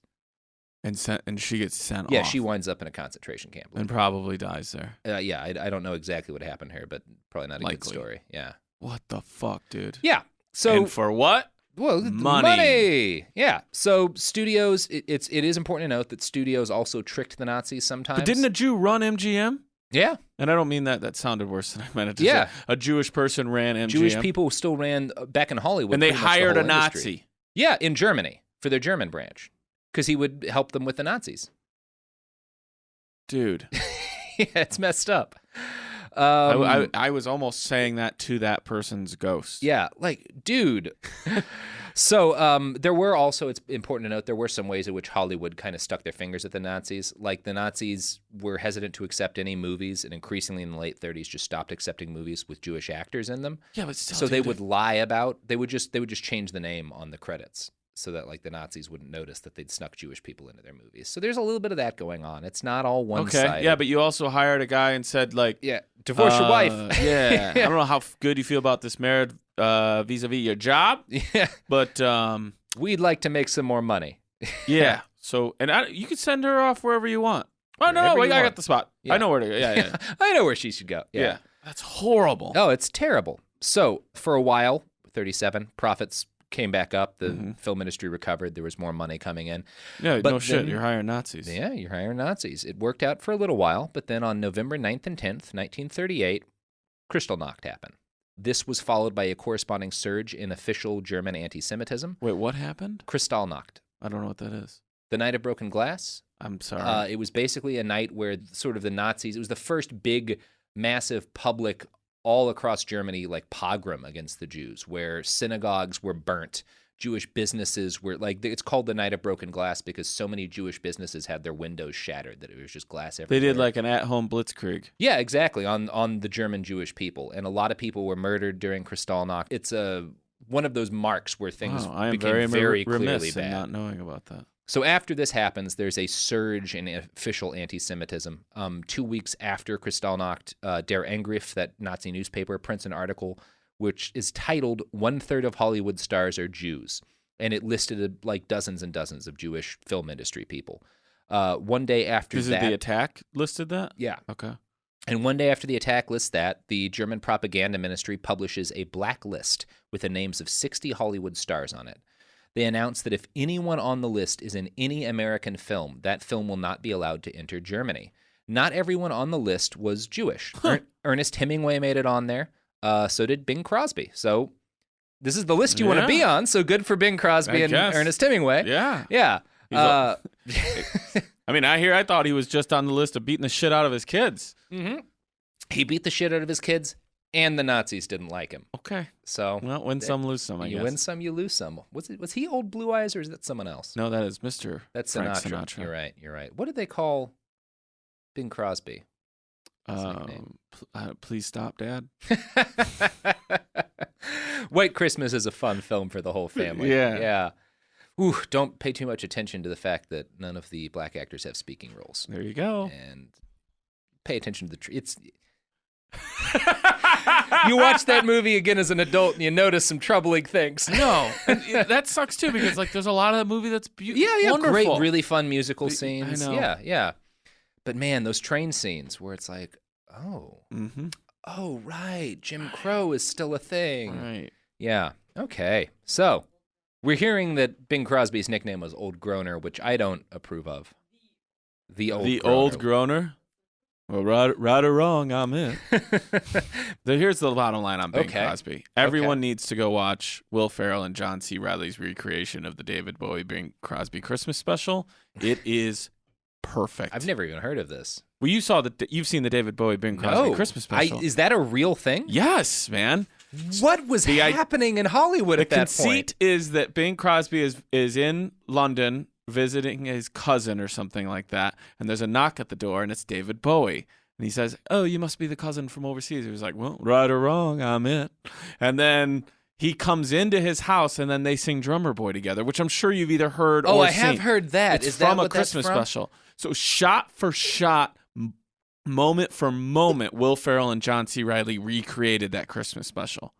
And she gets sent off. Yeah, she winds up in a concentration camp. And probably dies there. Yeah, I don't know exactly what happened to her, but probably not a good story. Yeah. What the fuck, dude? Yeah. So and for what? Well, money. Yeah. So studios, it is important to note that studios also tricked the Nazis sometimes. But didn't a Jew run MGM? Yeah. And I don't mean that. That sounded worse than I meant it to say. A Jewish person ran MGM. Jewish people still ran back in Hollywood. And they hired a Nazi. Industry. Yeah, in Germany for their German branch. Because he would help them with the Nazis. Dude. Yeah, it's messed up. I was almost saying that to that person's ghost. Yeah, like, dude. So there were also, it's important to note, there were some ways in which Hollywood kind of stuck their fingers at the Nazis. Like the Nazis were hesitant to accept any movies, and increasingly in the late 30s just stopped accepting movies with Jewish actors in them. Yeah, but still, so they would lie about, they would just change the name on the credits, so that like the Nazis wouldn't notice that they'd snuck Jewish people into their movies. So there's a little bit of that going on. It's not all one-sided. Okay, yeah, but you also hired a guy and said like, divorce your wife. Yeah, I don't know how good you feel about this marriage vis-a-vis your job. Yeah, but we'd like to make some more money. Yeah. So you could send her off wherever you want. Oh no, I got the spot. Yeah. I know where to go. Yeah. I know where she should go. Yeah, that's horrible. Oh, it's terrible. So for a while, 37 profits came back up. The film industry recovered. There was more money coming in. Yeah, but no shit. You're hiring Nazis. Yeah, you're hiring Nazis. It worked out for a little while, but then on November 9th and 10th, 1938, Kristallnacht happened. This was followed by a corresponding surge in official German anti-Semitism. Wait, what happened? Kristallnacht. I don't know what that is. The Night of Broken Glass. I'm sorry. It was basically a night where sort of the Nazis, it was the first big, massive public all across Germany, like pogrom against the Jews, where synagogues were burnt, Jewish businesses were like, it's called the Night of Broken Glass because so many Jewish businesses had their windows shattered that it was just glass everywhere. They did like an at-home blitzkrieg. Yeah, exactly, on the German Jewish people, and a lot of people were murdered during Kristallnacht. It's one of those marks where things became very clearly bad. In not knowing about that. So after this happens, there's a surge in official anti-Semitism. 2 weeks after Kristallnacht, Der Angriff, that Nazi newspaper, prints an article which is titled "1/3 of Hollywood Stars Are Jews," and it listed like dozens and dozens of Jewish film industry people. One day after that... Is it the attack listed that? Yeah. Okay. And one day after the attack lists that, the German propaganda ministry publishes a blacklist with the names of 60 Hollywood stars on it. They announce that if anyone on the list is in any American film, that film will not be allowed to enter Germany. Not everyone on the list was Jewish. Ernest Hemingway made it on there. So did Bing Crosby. So this is the list you want to be on. So good for Bing Crosby and Ernest Hemingway. Yeah. Yeah. I mean, I thought he was just on the list of beating the shit out of his kids. Mm-hmm. He beat the shit out of his kids, and the Nazis didn't like him. Okay. So well, win some, lose some, I guess. You win some, you lose some. Was he Old Blue Eyes, or is that someone else? No, that is Mr. That's Frank Sinatra. You're right. What did they call Bing Crosby? Please stop, Dad. White Christmas is a fun film for the whole family. Yeah. Ooh, don't pay too much attention to the fact that none of the black actors have speaking roles. There you go. And pay attention to the... You watch that movie again as an adult and you notice some troubling things. No, and that sucks too because like there's a lot of the movie that's yeah, wonderful. Great, really fun musical scenes. I know. Yeah. But man, those train scenes where it's like, oh, Mm-hmm. oh, right, Jim Crow is still a thing. Right. Yeah. Okay. So we're hearing that Bing Crosby's nickname was Old Groner, which I don't approve of. The Old Groner. Well, right or wrong, I'm in. Here's the bottom line on Bing Crosby. Everyone needs to go watch Will Ferrell and John C. Reilly's recreation of the David Bowie Bing Crosby Christmas special. It is perfect. I've never even heard of this. Well, you've seen the David Bowie Bing Crosby Christmas special. Is that a real thing? Yes, man. What was happening in Hollywood at that point? The conceit is that Bing Crosby is in London visiting his cousin or something like that, and there's a knock at the door, and it's David Bowie. And he says, "Oh, you must be the cousin from overseas." He was like, "Well, right or wrong, I'm it." And then he comes into his house, and then they sing Drummer Boy together, which I'm sure you've either heard or seen. Oh, I have heard that. It's from a Christmas special. So shot for shot, moment for moment, Will Ferrell and John C. Reilly recreated that Christmas special.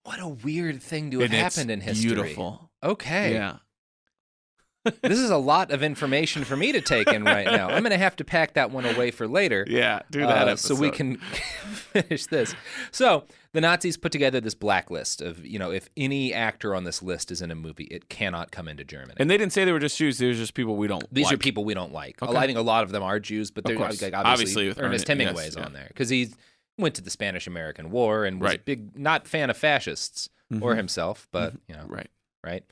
What a weird thing to have happened in history. Beautiful. Okay. Yeah. This is a lot of information for me to take in right now. I'm going to have to pack that one away for later. Yeah, do that episode. So we can finish this. So the Nazis put together this blacklist of, if any actor on this list is in a movie, it cannot come into Germany. And they didn't say they were just Jews. They were just people we don't like. These are people we don't like. Okay. I think a lot of them are Jews, but they're obviously with Ernest Hemingway's on there because he went to the Spanish-American War and was a big, not fan of fascists or himself, but, Right.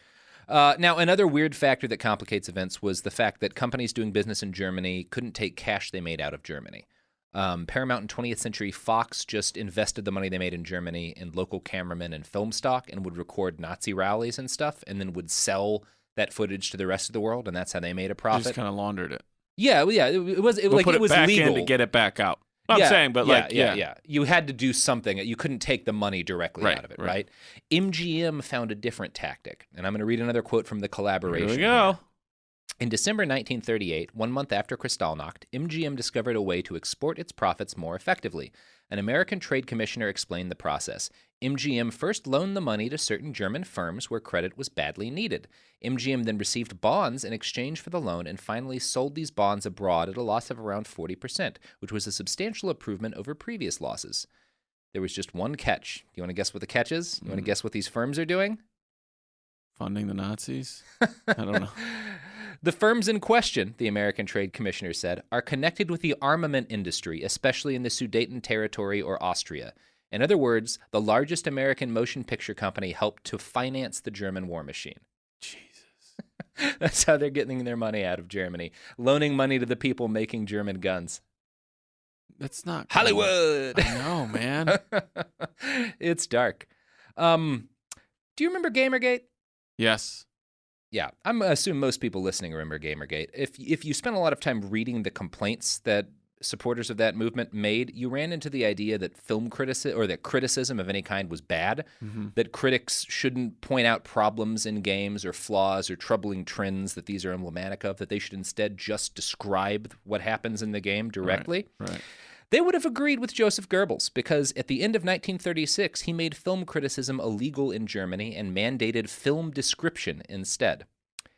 Now, another weird factor that complicates events was the fact that companies doing business in Germany couldn't take cash they made out of Germany. Paramount and 20th Century Fox just invested the money they made in Germany in local cameramen and film stock and would record Nazi rallies and stuff and then would sell that footage to the rest of the world, and that's how they made a profit. Just kind of laundered it. Yeah, it was put it was back legal in to get it back out. I'm saying, but you had to do something. You couldn't take the money directly out of it, right? MGM found a different tactic, and I'm going to read another quote from the collaboration. Here we go. In December 1938, 1 month after Kristallnacht, MGM discovered a way to export its profits more effectively. An American trade commissioner explained the process. MGM first loaned the money to certain German firms where credit was badly needed. MGM then received bonds in exchange for the loan and finally sold these bonds abroad at a loss of around 40%, which was a substantial improvement over previous losses. There was just one catch. Do you want to guess what the catch is? You want to guess what these firms are doing? Funding the Nazis? I don't know. The firms in question, the American Trade Commissioner said, are connected with the armament industry, especially in the Sudeten territory or Austria. In other words, the largest American motion picture company helped to finance the German war machine. Jesus. That's how they're getting their money out of Germany, loaning money to the people making German guns. That's not Hollywood. Cool. I know, man. It's dark. Do you remember Gamergate? Yes. Yeah, I'm assuming most people listening remember Gamergate. If you spent a lot of time reading the complaints that supporters of that movement made, you ran into the idea that criticism of any kind was bad, that critics shouldn't point out problems in games or flaws or troubling trends that these are emblematic of, that they should instead just describe what happens in the game directly. Right. They would have agreed with Joseph Goebbels because at the end of 1936, he made film criticism illegal in Germany and mandated film description instead.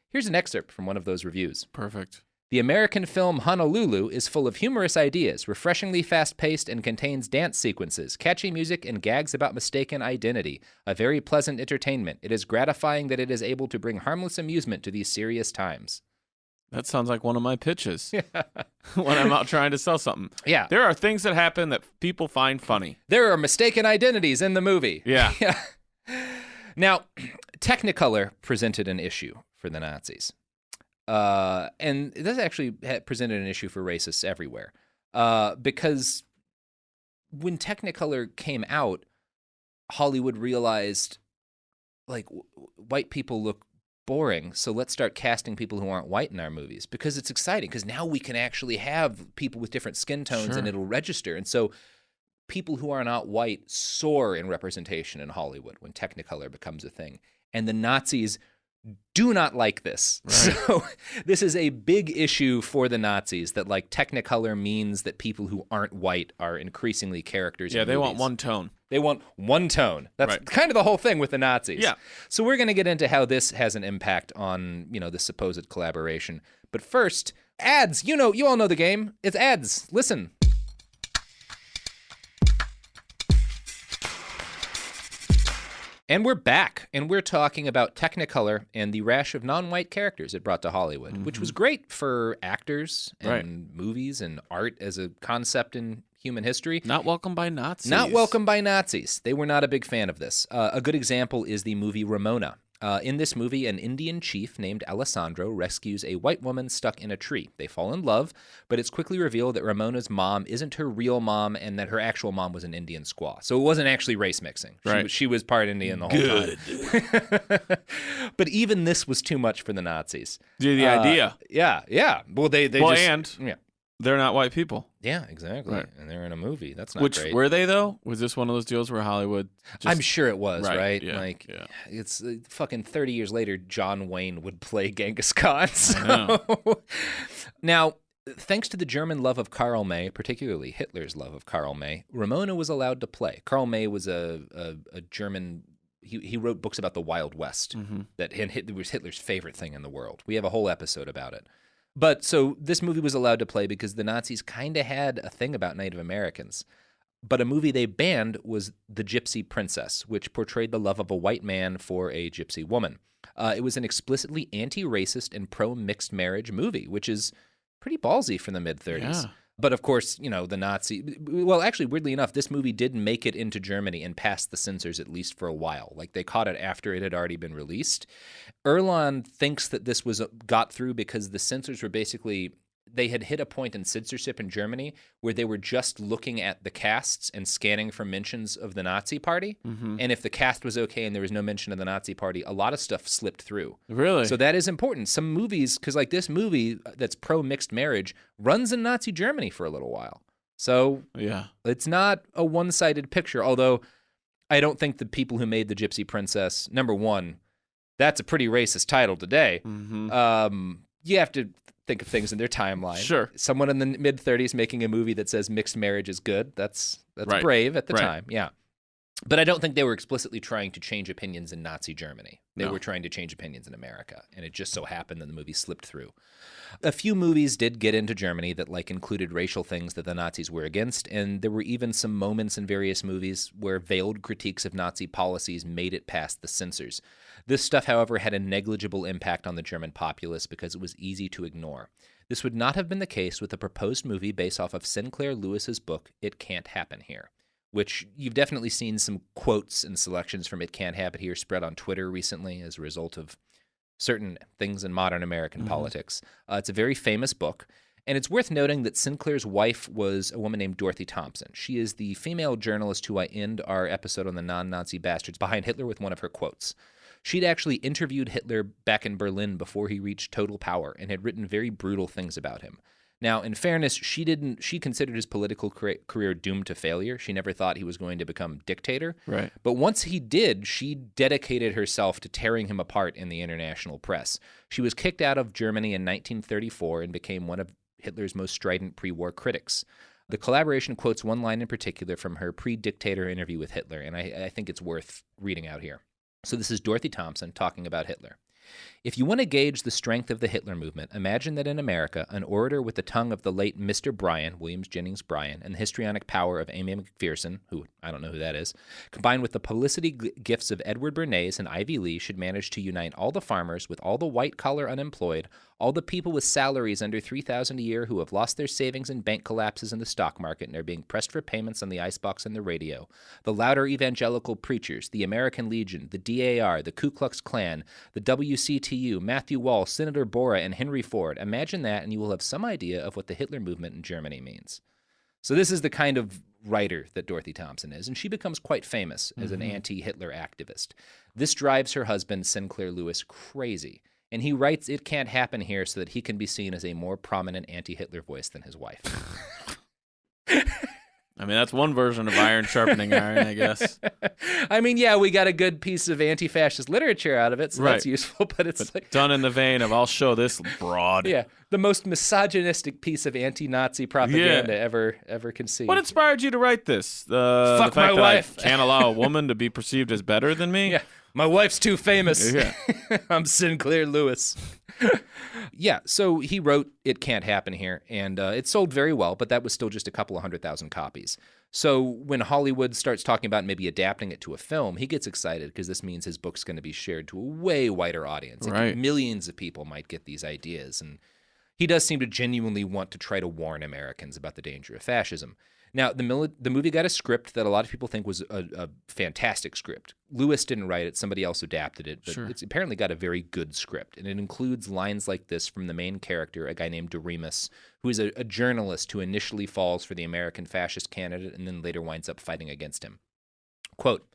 Here's an excerpt from one of those reviews. Perfect. The American film Honolulu is full of humorous ideas, refreshingly fast-paced, and contains dance sequences, catchy music, and gags about mistaken identity. A very pleasant entertainment. It is gratifying that it is able to bring harmless amusement to these serious times. That sounds like one of my pitches when I'm out trying to sell something. Yeah. There are things that happen that people find funny. There are mistaken identities in the movie. Yeah. Now, Technicolor presented an issue for the Nazis. And this actually presented an issue for racists everywhere. Because when Technicolor came out, Hollywood realized, white people look boring, so let's start casting people who aren't white in our movies because it's exciting, because now we can actually have people with different skin tones and it'll register. And so people who are not white soar in representation in Hollywood when Technicolor becomes a thing. And the Nazis do not like this. Right. So this is a big issue for the Nazis that Technicolor means that people who aren't white are increasingly characters in movies. They want one tone. They want one tone. That's Right. kind of the whole thing with the Nazis. Yeah. So we're going to get into how this has an impact on, the supposed collaboration. But first, ads. You all know the game. It's ads. Listen. And we're back, and we're talking about Technicolor and the rash of non-white characters it brought to Hollywood, which was great for actors and movies and art as a concept in human history. Not welcomed by Nazis. Not welcomed by Nazis. They were not a big fan of this. A good example is the movie Ramona. In this movie, an Indian chief named Alessandro rescues a white woman stuck in a tree. They fall in love, but it's quickly revealed that Ramona's mom isn't her real mom and that her actual mom was an Indian squaw. So it wasn't actually race mixing. She was part Indian the whole time. But even this was too much for the Nazis. The idea. Yeah. Well, they they're not white people. Yeah, exactly. Right. And they're in a movie. That's not great. Which were they, though? Was this one of those deals where Hollywood I'm sure it was, right? Yeah, It's fucking 30 years later, John Wayne would play Genghis Khan. So. Now, thanks to the German love of Karl May, particularly Hitler's love of Karl May, Ramona was allowed to play. Karl May was a German... He wrote books about the Wild West. It was Hitler's favorite thing in the world. We have a whole episode about it. But so this movie was allowed to play because the Nazis kind of had a thing about Native Americans. But a movie they banned was The Gypsy Princess, which portrayed the love of a white man for a gypsy woman. It was an explicitly anti-racist and pro-mixed marriage movie, which is pretty ballsy for the mid-30s. Yeah. But of course, the Nazi... Well, actually, weirdly enough, this movie did make it into Germany and passed the censors at least for a while. Like, they caught it after it had already been released. Erlon thinks that this got through because the censors were basically... They had hit a point in censorship in Germany where they were just looking at the casts and scanning for mentions of the Nazi Party. And if the cast was okay and there was no mention of the Nazi Party, a lot of stuff slipped through. Really? So that is important. Some movies, because like this movie that's pro-mixed marriage, runs in Nazi Germany for a little while. So it's not a one-sided picture, although I don't think the people who made The Gypsy Princess, number one, that's a pretty racist title today. You have to think of things in their timeline. Sure. Someone in the mid-30s making a movie that says mixed marriage is good, that's brave at the time, yeah. But I don't think they were explicitly trying to change opinions in Nazi Germany. They were trying to change opinions in America, and it just so happened that the movie slipped through. A few movies did get into Germany that included racial things that the Nazis were against, and there were even some moments in various movies where veiled critiques of Nazi policies made it past the censors. This stuff, however, had a negligible impact on the German populace because it was easy to ignore. This would not have been the case with the proposed movie based off of Sinclair Lewis's book, It Can't Happen Here, which you've definitely seen some quotes and selections from It Can't Happen Here spread on Twitter recently as a result of certain things in modern American politics. It's a very famous book, and it's worth noting that Sinclair's wife was a woman named Dorothy Thompson. She is the female journalist who I end our episode on the non-Nazi bastards behind Hitler with one of her quotes. She'd actually interviewed Hitler back in Berlin before he reached total power and had written very brutal things about him. Now, in fairness, she considered his political career doomed to failure. She never thought he was going to become dictator. Right. But once he did, she dedicated herself to tearing him apart in the international press. She was kicked out of Germany in 1934 and became one of Hitler's most strident pre-war critics. The collaboration quotes one line in particular from her pre-dictator interview with Hitler, and I think it's worth reading out here. So this is Dorothy Thompson talking about Hitler. If you want to gauge the strength of the Hitler movement, imagine that in America, an orator with the tongue of the late Mr. Bryan, Williams Jennings Bryan, and the histrionic power of Amy McPherson, who I don't know who that is, combined with the publicity gifts of Edward Bernays and Ivy Lee, should manage to unite all the farmers with all the white-collar unemployed, all the people with salaries under $3,000 a year who have lost their savings in bank collapses in the stock market and are being pressed for payments on the icebox and the radio, the louder evangelical preachers, the American Legion, the DAR, the Ku Klux Klan, the WCTU, Matthew Walsh, Senator Bora, and Henry Ford. Imagine that, and you will have some idea of what the Hitler movement in Germany means. So this is the kind of writer that Dorothy Thompson is, and she becomes quite famous as an anti-Hitler activist. This drives her husband, Sinclair Lewis, crazy, and he writes It Can't Happen Here so that he can be seen as a more prominent anti-Hitler voice than his wife. I mean, that's one version of iron sharpening iron, I guess. I mean, yeah, we got a good piece of anti-fascist literature out of it, so that's useful, but it's like... Done in the vein of, I'll show this broad. Yeah, the most misogynistic piece of anti-Nazi propaganda ever conceived. What inspired you to write this? Fuck the fact my that wife. I can't allow a woman to be perceived as better than me? Yeah, my wife's too famous. Yeah. I'm Sinclair Lewis. Yeah, so he wrote It Can't Happen Here, and it sold very well, but that was still just a couple of 100,000 copies. So when Hollywood starts talking about maybe adapting it to a film, he gets excited because this means his book's going to be shared to a way wider audience. Right. Like millions of people might get these ideas, and he does seem to genuinely want to try to warn Americans about the danger of fascism. Now, the movie got a script that a lot of people think was a fantastic script. Lewis didn't write it. Somebody else adapted it. But it's apparently got a very good script. And it includes lines like this from the main character, a guy named Doremus, who is a journalist who initially falls for the American fascist candidate and then later winds up fighting against him. Quote,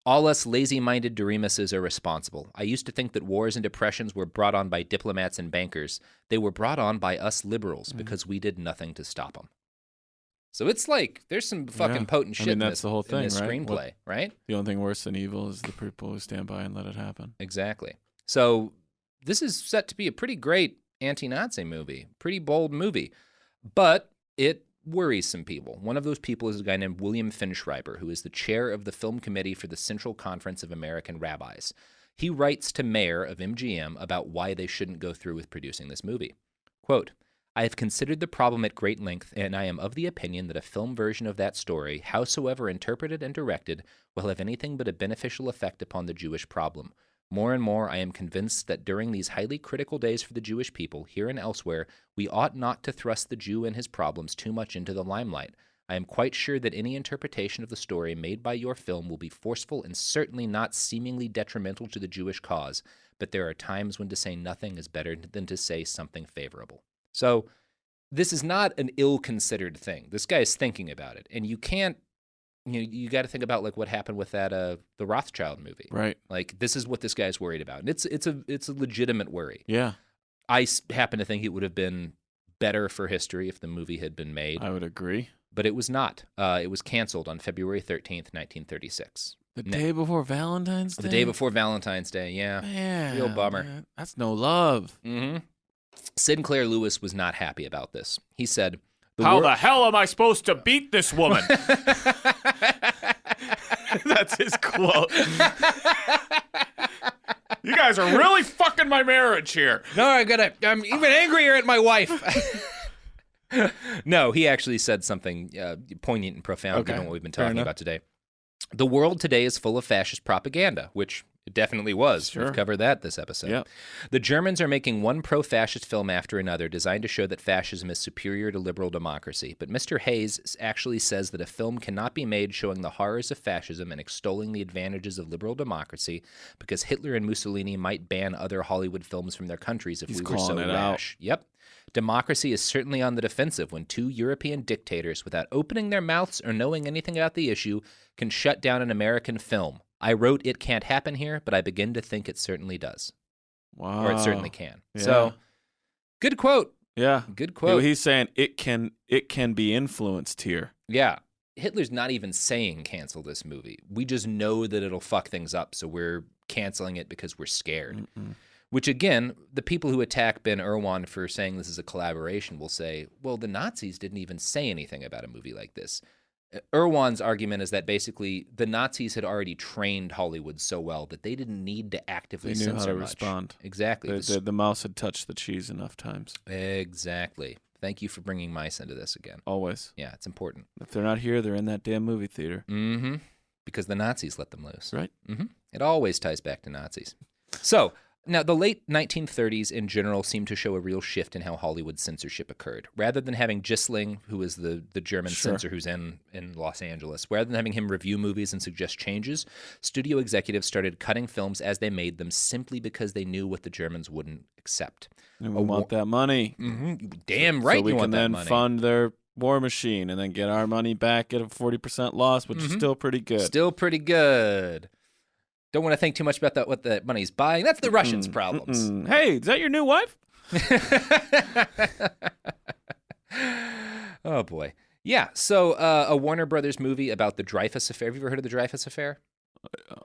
"All us lazy-minded Doremises are responsible. I used to think that wars and depressions were brought on by diplomats and bankers. They were brought on by us liberals because we did nothing to stop them." So it's like there's some fucking potent shit that's the whole thing, in this right? screenplay, right? The only thing worse than evil is the people who stand by and let it happen. Exactly. So this is set to be a pretty great anti-Nazi movie, pretty bold movie, but it worries some people. One of those people is a guy named William Finschreiber, who is the chair of the film committee for the Central Conference of American Rabbis. He writes to Mayer of MGM about why they shouldn't go through with producing this movie. Quote, "I have considered the problem at great length, and I am of the opinion that a film version of that story, howsoever interpreted and directed, will have anything but a beneficial effect upon the Jewish problem. More and more I am convinced that during these highly critical days for the Jewish people, here and elsewhere, we ought not to thrust the Jew and his problems too much into the limelight. I am quite sure that any interpretation of the story made by your film will be forceful and certainly not seemingly detrimental to the Jewish cause, but there are times when to say nothing is better than to say something favorable." So this is not an ill-considered thing. This guy is thinking about it, and you can't. You got to think about like what happened with that the Rothschild movie, right? Like this is what this guy's worried about, and it's a legitimate worry. Yeah, I happen to think it would have been better for history if the movie had been made. I would agree, but it was not. It was canceled on February 13th, 1936. The day before Valentine's Day. The day before Valentine's Day. Yeah, man, real bummer. Man. That's no love. Mm-hmm. Sinclair Lewis was not happy about this. He said, "How the hell am I supposed to beat this woman?" That's his quote. "You guys are really fucking my marriage here." No, I'm even angrier at my wife. No, he actually said something poignant and profound given what we've been talking about today. "The world today is full of fascist propaganda," which it definitely was. Sure. We've covered that this episode. Yep. "The Germans are making one pro-fascist film after another designed to show that fascism is superior to liberal democracy. But Mr. Hayes actually says that a film cannot be made showing the horrors of fascism and extolling the advantages of liberal democracy because Hitler and Mussolini might ban other Hollywood films from their countries if we were so rash." Yep. "Democracy is certainly on the defensive when two European dictators, without opening their mouths or knowing anything about the issue, can shut down an American film. I wrote It Can't Happen Here, but I begin to think it certainly does." Wow. Or it certainly can. Yeah. So, good quote. Yeah. Good quote. He's saying it can be influenced here. Yeah. Hitler's not even saying cancel this movie. We just know that it'll fuck things up, so we're canceling it because we're scared. Mm-mm. Which, again, the people who attack Ben Irwan for saying this is a collaboration will say, well, the Nazis didn't even say anything about a movie like this. Irwan's argument is that basically the Nazis had already trained Hollywood so well that they didn't need to actively censor much. They knew how to respond. Exactly. The mouse had touched the cheese enough times. Exactly. Thank you for bringing mice into this again. Always. Yeah, it's important. If they're not here, they're in that damn movie theater. Mm-hmm. Because the Nazis let them loose. Right. Mm-hmm. It always ties back to Nazis. So, now, the late 1930s in general seemed to show a real shift in how Hollywood censorship occurred. Rather than having Gissling, who is the German censor who's in Los Angeles, rather than having him review movies and suggest changes, studio executives started cutting films as they made them simply because they knew what the Germans wouldn't accept. And we want that money. Mm-hmm. Damn right you want that money. So we can then fund their war machine and then get our money back at a 40% loss, which is still pretty good. Still pretty good. Don't want to think too much about what the money's buying. That's the Russians' problems. Hey, is that your new wife? Oh, boy. Yeah, so a Warner Brothers movie about the Dreyfus Affair. Have you ever heard of the Dreyfus Affair?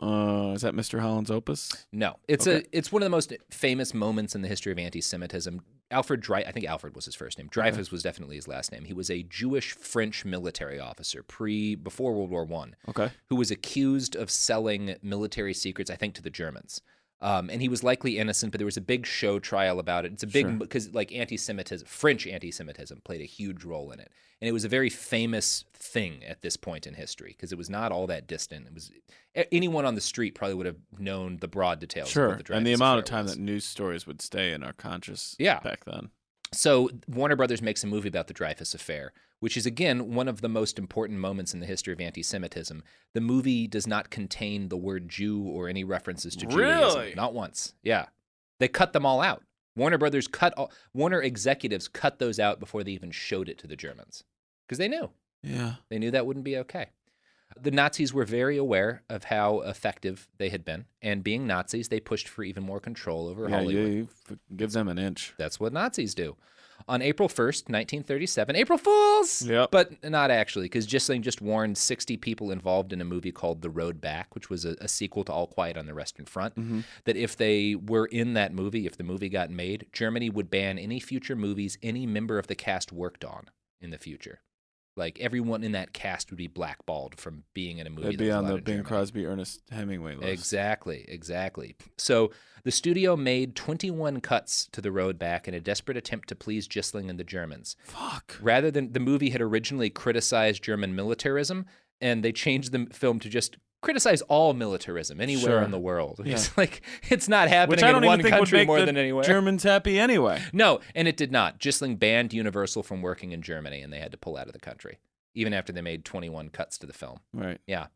Is that Mr. Holland's Opus? No, it's one of the most famous moments in the history of anti-Semitism. I think Alfred was his first name. Dreyfus was definitely his last name. He was a Jewish French military officer before World War I. Okay. Who was accused of selling military secrets, I think, to the Germans. And he was likely innocent, but there was a big show trial about it. It's a big, because like anti-Semitism, French anti-Semitism played a huge role in it. And it was a very famous thing at this point in history because it was not all that distant. It was anyone on the street probably would have known the broad details. Of what the Dreyfus and the amount of Affair time was. that news stories would stay in our conscious back then. So Warner Brothers makes a movie about the Dreyfus Affair, which is, again, one of the most important moments in the history of anti-Semitism. The movie does not contain the word Jew or any references to Judaism. Really? Not once. Yeah. They cut them all out. Warner executives cut those out before they even showed it to the Germans because they knew. Yeah. They knew that wouldn't be okay. The Nazis were very aware of how effective they had been, and being Nazis, they pushed for even more control over Hollywood. You give them an inch. That's what Nazis do. On April 1st, 1937, April Fools! Yep. But not actually, because Gissling just warned 60 people involved in a movie called The Road Back, which was a sequel to All Quiet on the Western Front, that if they were in that movie, if the movie got made, Germany would ban any future movies any member of the cast worked on in the future. Like, everyone in that cast would be blackballed from being in a movie. They'd be on the Bing Crosby, Ernest Hemingway list. Exactly. So the studio made 21 cuts to The Road Back in a desperate attempt to please Gissling and the Germans. Fuck. Rather than the movie had originally criticized German militarism, and they changed the film to just criticize all militarism anywhere in the world. Yeah. It's like, it's not happening Which I don't in one even think country would make more the than anywhere. Germans happy anyway. No, and it did not. Gissling banned Universal from working in Germany, and they had to pull out of the country, even after they made 21 cuts to the film. Right. Yeah.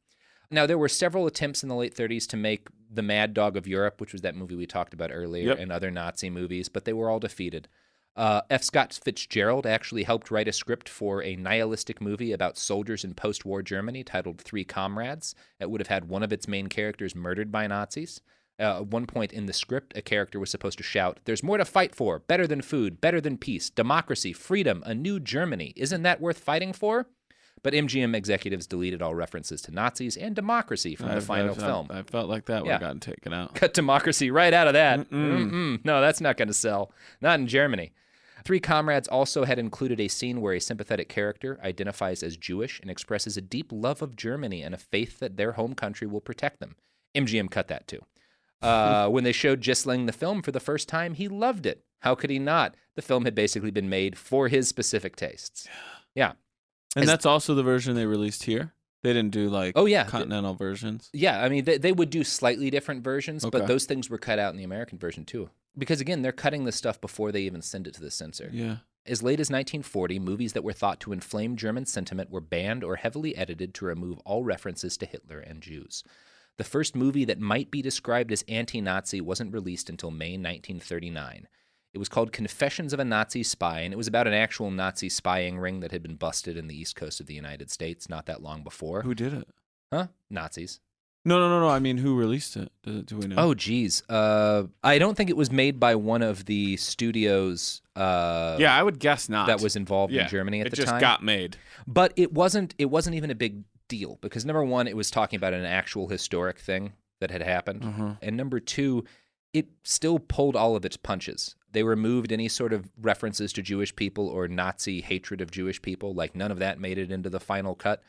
Now, there were several attempts in the late 30s to make The Mad Dog of Europe, which was that movie we talked about earlier, and other Nazi movies, but they were all defeated. F. Scott Fitzgerald actually helped write a script for a nihilistic movie about soldiers in post-war Germany titled Three Comrades. It would have had one of its main characters murdered by Nazis. At one point in the script, a character was supposed to shout, "There's more to fight for, better than food, better than peace, democracy, freedom, a new Germany. Isn't that worth fighting for?" But MGM executives deleted all references to Nazis and democracy from the final film. I felt like that would have gotten taken out. Cut democracy right out of that. No, that's not going to sell. Not in Germany. Three Comrades also had included a scene where a sympathetic character identifies as Jewish and expresses a deep love of Germany and a faith that their home country will protect them. MGM cut that too. When they showed Gissling the film for the first time, he loved it. How could he not? The film had basically been made for his specific tastes. Yeah. And that's also the version they released here? They didn't do like continental versions? Yeah, I mean, they would do slightly different versions, but those things were cut out in the American version too. Because again, they're cutting this stuff before they even send it to the censor. Yeah. As late as 1940, movies that were thought to inflame German sentiment were banned or heavily edited to remove all references to Hitler and Jews. The first movie that might be described as anti-Nazi wasn't released until May 1939. It was called Confessions of a Nazi Spy, and it was about an actual Nazi spying ring that had been busted in the east coast of the United States not that long before. Who did it? Huh? Nazis. No. I mean, who released it? Do we know? Oh, geez. I don't think it was made by one of the studios. Yeah, I would guess not. That was involved in Germany at the time. It just got made. But it wasn't even a big deal because number one, it was talking about an actual historic thing that had happened, and number two, it still pulled all of its punches. They removed any sort of references to Jewish people or Nazi hatred of Jewish people. Like, none of that made it into the final cut.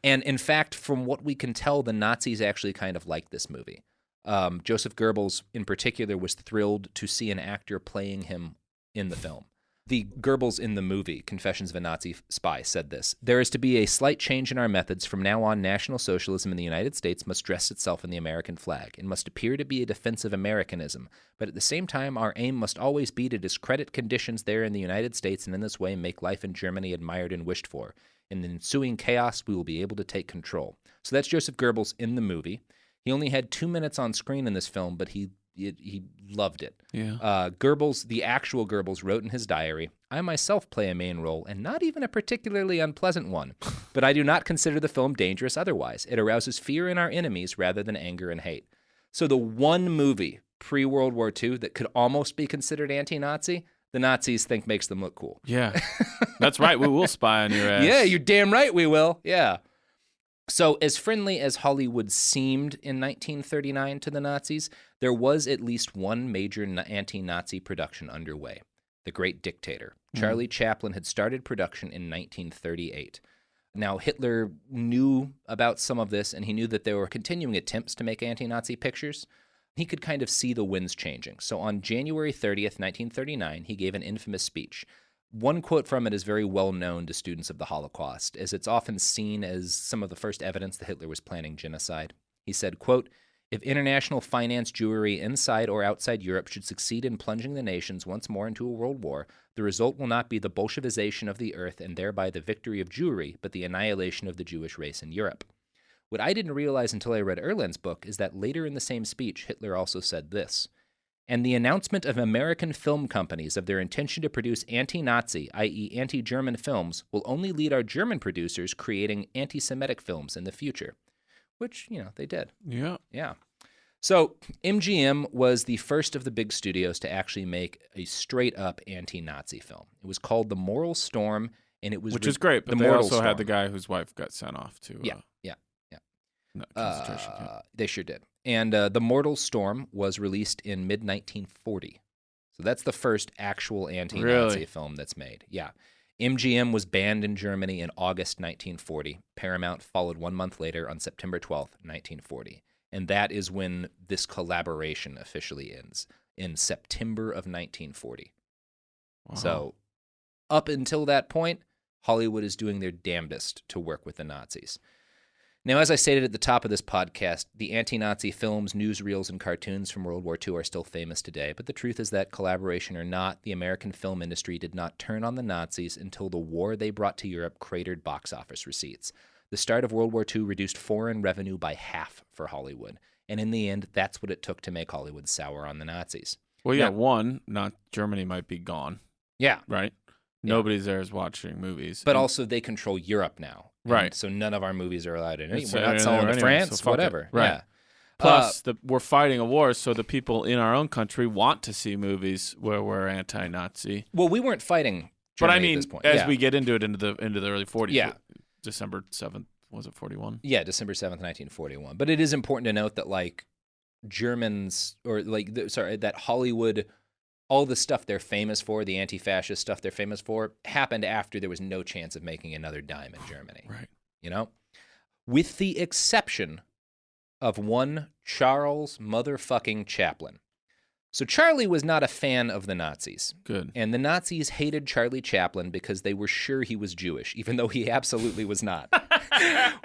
And in fact, from what we can tell, the Nazis actually kind of liked this movie. Joseph Goebbels, in particular, was thrilled to see an actor playing him in the film. The Goebbels in the movie, Confessions of a Nazi Spy, said this: "There is to be a slight change in our methods. From now on, National Socialism in the United States must dress itself in the American flag. It must appear to be a defense of Americanism. But at the same time, our aim must always be to discredit conditions there in the United States and in this way make life in Germany admired and wished for. In the ensuing chaos, we will be able to take control." So that's Joseph Goebbels in the movie. He only had 2 minutes on screen in this film, but he loved it. Yeah. Goebbels, the actual Goebbels, wrote in his diary, "I myself play a main role, and not even a particularly unpleasant one. But I do not consider the film dangerous otherwise. It arouses fear in our enemies rather than anger and hate." So the one movie pre-World War II that could almost be considered anti-Nazi, the Nazis think makes them look cool. Yeah. That's right. We will spy on your ass. Yeah, you're damn right we will. Yeah. So as friendly as Hollywood seemed in 1939 to the Nazis, there was at least one major anti-Nazi production underway, The Great Dictator. Charlie Chaplin had started production in 1938. Now, Hitler knew about some of this, and he knew that there were continuing attempts to make anti-Nazi pictures. He could kind of see the winds changing. So on January 30th, 1939, he gave an infamous speech. One quote from it is very well known to students of the Holocaust, as it's often seen as some of the first evidence that Hitler was planning genocide. He said, quote, "If international finance Jewry inside or outside Europe should succeed in plunging the nations once more into a world war, the result will not be the Bolshevization of the earth and thereby the victory of Jewry, but the annihilation of the Jewish race in Europe." What I didn't realize until I read Erland's book is that later in the same speech, Hitler also said this, "And the announcement of American film companies of their intention to produce anti-Nazi, i.e. anti-German films, will only lead our German producers creating anti-Semitic films in the future." Which, they did. Yeah. Yeah. So MGM was the first of the big studios to actually make a straight-up anti-Nazi film. It was called The Moral Storm, and it was... Which is great, but they also had the guy whose wife got sent off to... Yeah. No, concentration camp. They sure did. And The Mortal Storm was released in mid-1940. So that's the first actual anti-Nazi film that's made. Yeah. MGM was banned in Germany in August 1940. Paramount followed 1 month later on September 12th, 1940. And that is when this collaboration officially ends, in September of 1940. Wow. So up until that point, Hollywood is doing their damnedest to work with the Nazis. Now, as I stated at the top of this podcast, the anti-Nazi films, newsreels, and cartoons from World War II are still famous today, but the truth is that, collaboration or not, the American film industry did not turn on the Nazis until the war they brought to Europe cratered box office receipts. The start of World War II reduced foreign revenue by half for Hollywood, and in the end, that's what it took to make Hollywood sour on the Nazis. Well, yeah, not Germany might be gone. Yeah. Right? Yeah. Nobody's there is watching movies. But also they control Europe now. Right. So none of our movies are allowed in. We're not selling to France, so whatever. Right. Yeah. Plus, we're fighting a war, so the people in our own country want to see movies where we're anti-Nazi. Well, we weren't fighting Germany at this point. As we get into it into the early 40s. Yeah. December 7th, was it 41? Yeah, December 7th, 1941. But it is important to note that, Germans, or, that Hollywood, all the stuff they're famous for, the anti-fascist stuff they're famous for, happened after there was no chance of making another dime in Germany. Right. With the exception of one Charles motherfucking Chaplin. So Charlie was not a fan of the Nazis. Good. And the Nazis hated Charlie Chaplin because they were sure he was Jewish, even though he absolutely was not.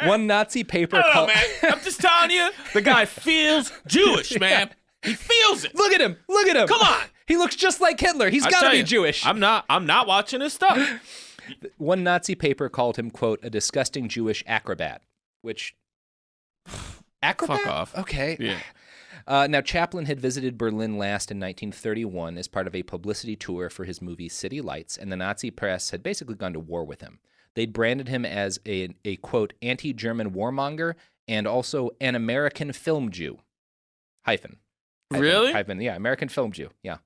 One Nazi paper called... man. I'm just telling you, the guy feels Jewish, man. He feels it. Look at him. Come on. He looks just like Hitler. He's got to be Jewish. I'm not watching his stuff. One Nazi paper called him, quote, "a disgusting Jewish acrobat," which... Acrobat? Fuck off. Okay. Yeah. Now, Chaplin had visited Berlin last in 1931 as part of a publicity tour for his movie City Lights, and the Nazi press had basically gone to war with him. They'd branded him as a quote, "anti-German warmonger and also an American film Jew." Hyphen. Really? Hyphen, yeah, American film Jew, yeah.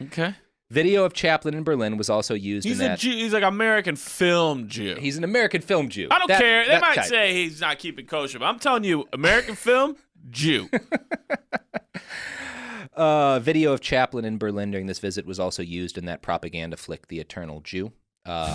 Okay. Video of Chaplin in Berlin was also used in that. He's like American film Jew. He's an American film Jew. I don't care. They might say he's not keeping kosher, but I'm telling you, American film Jew. Video of Chaplin in Berlin during this visit was also used in that propaganda flick, The Eternal Jew,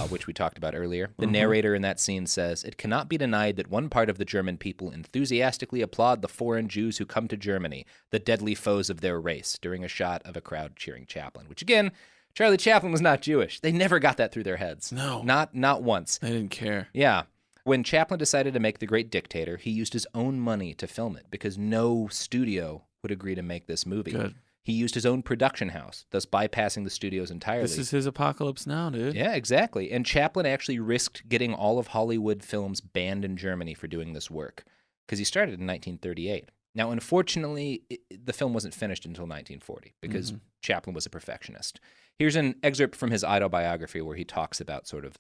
which we talked about earlier. The narrator in that scene says, "It cannot be denied that one part of the German people enthusiastically applaud the foreign Jews who come to Germany, the deadly foes of their race," during a shot of a crowd cheering Chaplin, which again, Charlie Chaplin was not Jewish. They never got that through their heads. No. Not once. They didn't care. Yeah. When Chaplin decided to make The Great Dictator, he used his own money to film it because no studio would agree to make this movie. Good. He used his own production house, thus bypassing the studios entirely. This is his apocalypse now, dude. Yeah, exactly. And Chaplin actually risked getting all of Hollywood films banned in Germany for doing this work because he started in 1938. Now, unfortunately, the film wasn't finished until 1940 because Chaplin was a perfectionist. Here's an excerpt from his autobiography where he talks about sort of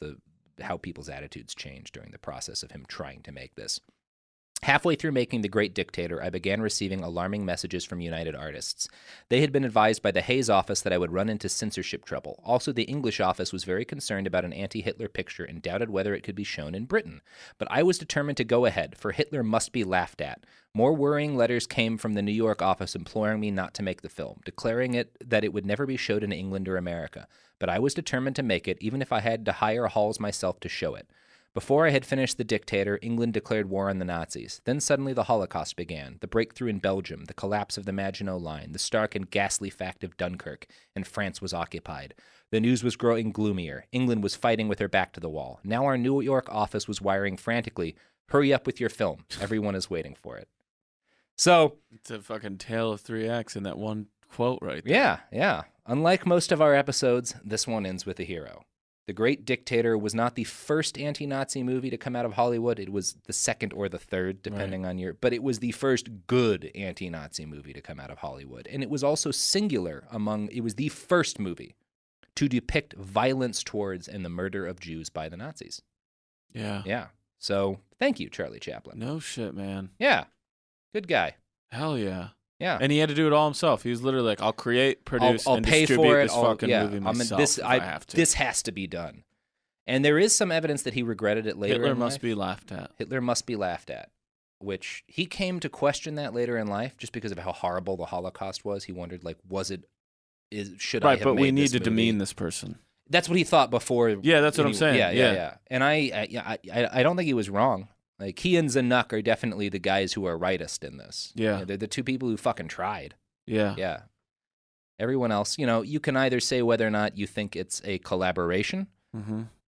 how people's attitudes changed during the process of him trying to make this. Halfway through making The Great Dictator, I began receiving alarming messages from United Artists. They had been advised by the Hayes office that I would run into censorship trouble. Also, the English office was very concerned about an anti-Hitler picture and doubted whether it could be shown in Britain. But I was determined to go ahead, for Hitler must be laughed at. More worrying letters came from the New York office imploring me not to make the film, declaring that it would never be showed in England or America. But I was determined to make it, even if I had to hire halls myself to show it. Before I had finished The Dictator, England declared war on the Nazis. Then suddenly the Holocaust began, the breakthrough in Belgium, the collapse of the Maginot Line, the stark and ghastly fact of Dunkirk, and France was occupied. The news was growing gloomier. England was fighting with her back to the wall. Now our New York office was wiring frantically, "Hurry up with your film. Everyone is waiting for it." So it's a fucking tale of three acts in that one quote right there. Yeah, yeah. Unlike most of our episodes, this one ends with a hero. The Great Dictator was not the first anti-Nazi movie to come out of Hollywood. It was the second or the third, depending on your... But it was the first good anti-Nazi movie to come out of Hollywood. And it was also singular among... It was the first movie to depict violence towards and the murder of Jews by the Nazis. Yeah. Yeah. So, thank you, Charlie Chaplin. No shit, man. Yeah. Good guy. Hell yeah. Yeah. And he had to do it all himself. He was literally like, I'll create, produce, I'll and pay distribute for it. this fucking movie myself if I have to. This has to be done. And there is some evidence that he regretted it later in life. Hitler must be laughed at. Hitler must be laughed at, which he came to question that later in life just because of how horrible the Holocaust was. He wondered, like, should I have made this movie? Right, but we need to demean this person. That's what he thought before. Yeah, that's what I'm saying. Yeah. And I don't think he was wrong. Like, he and Zanuck are definitely the guys who are rightist in this. Yeah. They're the two people who fucking tried. Yeah. Yeah. Everyone else, you can either say whether or not you think it's a collaboration,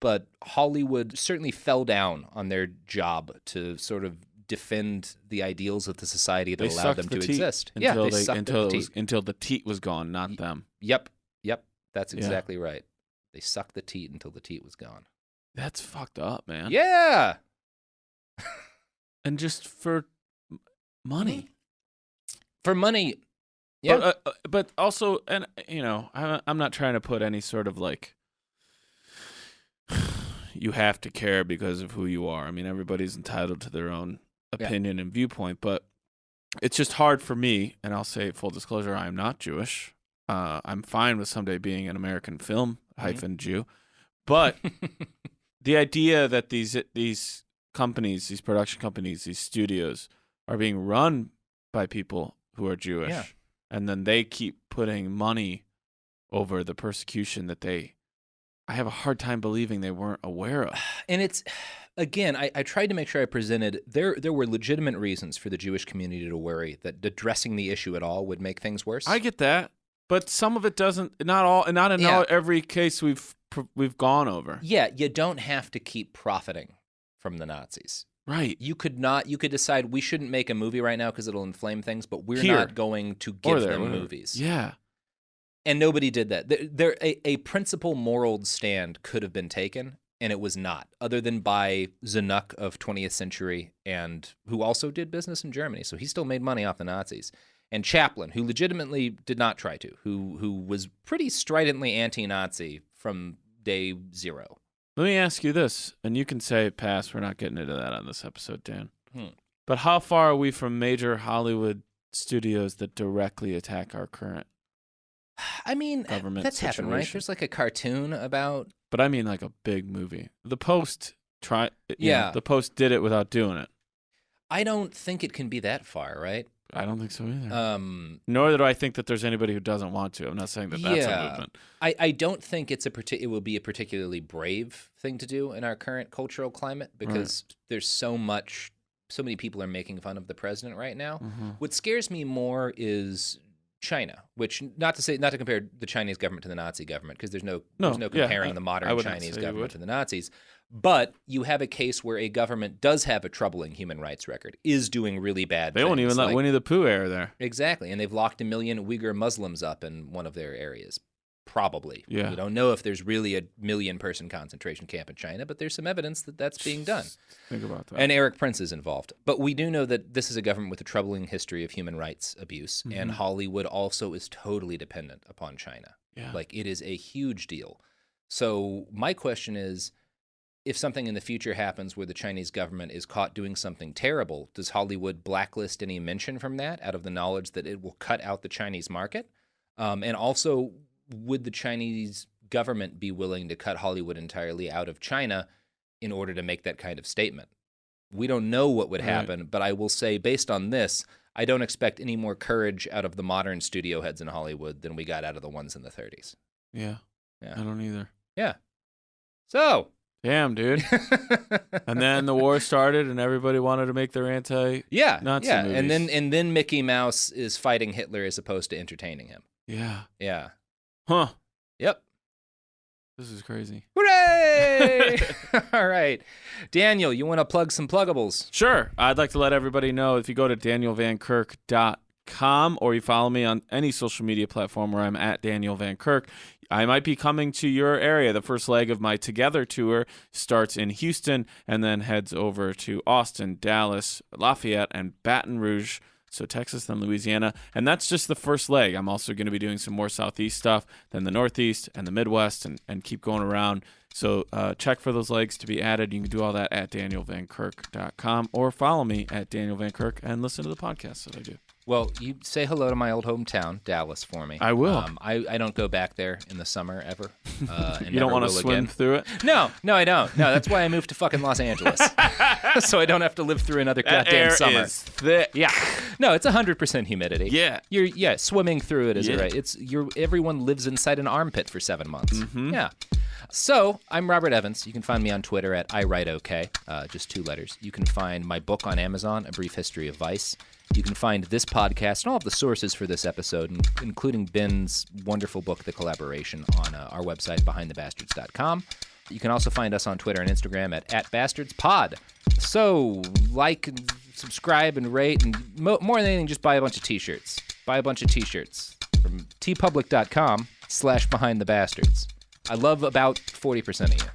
but Hollywood certainly fell down on their job to sort of defend the ideals of the society that allowed them to exist. Until the teat was gone, not them. Yep. That's exactly right. They sucked the teat until the teat was gone. That's fucked up, man. Yeah. And just for money. For money. Yeah. But also, and I'm not trying to put any sort of like, you have to care because of who you are. I mean, everybody's entitled to their own opinion and viewpoint, but it's just hard for me, and I'll say full disclosure, I am not Jewish. I'm fine with someday being an American film -Jew, but the idea that these companies, these production companies, these studios are being run by people who are Jewish, and then they keep putting money over the persecution that I have a hard time believing they weren't aware of. And it's, again, I tried to make sure I presented, there were legitimate reasons for the Jewish community to worry that addressing the issue at all would make things worse. I get that, but some of it doesn't, not in every case we've gone over. Yeah, you don't have to keep profiting from the Nazis. Right. You could decide we shouldn't make a movie right now because it'll inflame things, but we're not going to give them movies. Yeah. And nobody did that. A principal moral stand could have been taken, and it was not, other than by Zanuck of 20th Century, and who also did business in Germany, so he still made money off the Nazis. And Chaplin, who legitimately did not try to, who was pretty stridently anti-Nazi from day zero. Let me ask you this, and you can say pass. We're not getting into that on this episode, Dan. But how far are we from major Hollywood studios that directly attack our current government that's situation? happened, right? There's like a cartoon about... But I mean like a big movie. The Post The Post did it without doing it. I don't think it can be that far, right? I don't think so either. Nor do I think that there's anybody who doesn't want to. I'm not saying that that's a movement. I don't think it will be a particularly brave thing to do in our current cultural climate because there's so many people are making fun of the president right now. What scares me more is China, which not to compare the Chinese government to the Nazi government because there's no comparing the modern Chinese government to the Nazis. But you have a case where a government does have a troubling human rights record, is doing really bad things. They won't even let Winnie the Pooh air there. Exactly, and they've locked 1 million Uyghur Muslims up in one of their areas. Probably. Yeah. We don't know if there's really a 1 million-person concentration camp in China, but there's some evidence that that's being done. Think about that. And Eric Prince is involved. But we do know that this is a government with a troubling history of human rights abuse, and Hollywood also is totally dependent upon China. Yeah. Like, it is a huge deal. So my question is, if something in the future happens where the Chinese government is caught doing something terrible, does Hollywood blacklist any mention from that out of the knowledge that it will cut out the Chinese market? And also, would the Chinese government be willing to cut Hollywood entirely out of China in order to make that kind of statement? We don't know what would happen, but I will say, based on this, I don't expect any more courage out of the modern studio heads in Hollywood than we got out of the ones in the 30s. Yeah. I don't either. Yeah. So. Damn, dude. And then the war started, and everybody wanted to make their anti-Nazi movies. And then Mickey Mouse is fighting Hitler as opposed to entertaining him. Yeah. Yeah. Huh. Yep. This is crazy. Hooray! All right. Daniel, you want to plug some pluggables? Sure. I'd like to let everybody know, if you go to danielvankirk.com or you follow me on any social media platform where I'm at Daniel Van Kirk, I might be coming to your area. The first leg of my Together tour starts in Houston and then heads over to Austin, Dallas, Lafayette, and Baton Rouge. So Texas, then Louisiana. And that's just the first leg. I'm also going to be doing some more Southeast stuff, then the Northeast and the Midwest, and keep going around. So check for those legs to be added. You can do all that at danielvankirk.com or follow me at Daniel Van Kirk and listen to the podcast that I do. Well, you say hello to my old hometown, Dallas, for me. I will. I don't go back there in the summer ever. And you don't want to swim through it? No, I don't. No, that's why I moved to fucking Los Angeles. So I don't have to live through another goddamn summer. Air is thick. Yeah. No, it's 100% humidity. Yeah. You're swimming through it is right. Everyone lives inside an armpit for 7 months. Mm-hmm. Yeah. So, I'm Robert Evans. You can find me on Twitter at iWriteOK, just 2 letters. You can find my book on Amazon, A Brief History of Vice. You can find this podcast and all of the sources for this episode, including Ben's wonderful book, The Collaboration, on our website, BehindTheBastards.com. You can also find us on Twitter and Instagram at @BastardsPod. So, like, and subscribe, and rate, and more than anything, just buy a bunch of T-shirts. Buy a bunch of T-shirts from tpublic.com/BehindTheBastards. I love about 40% of you.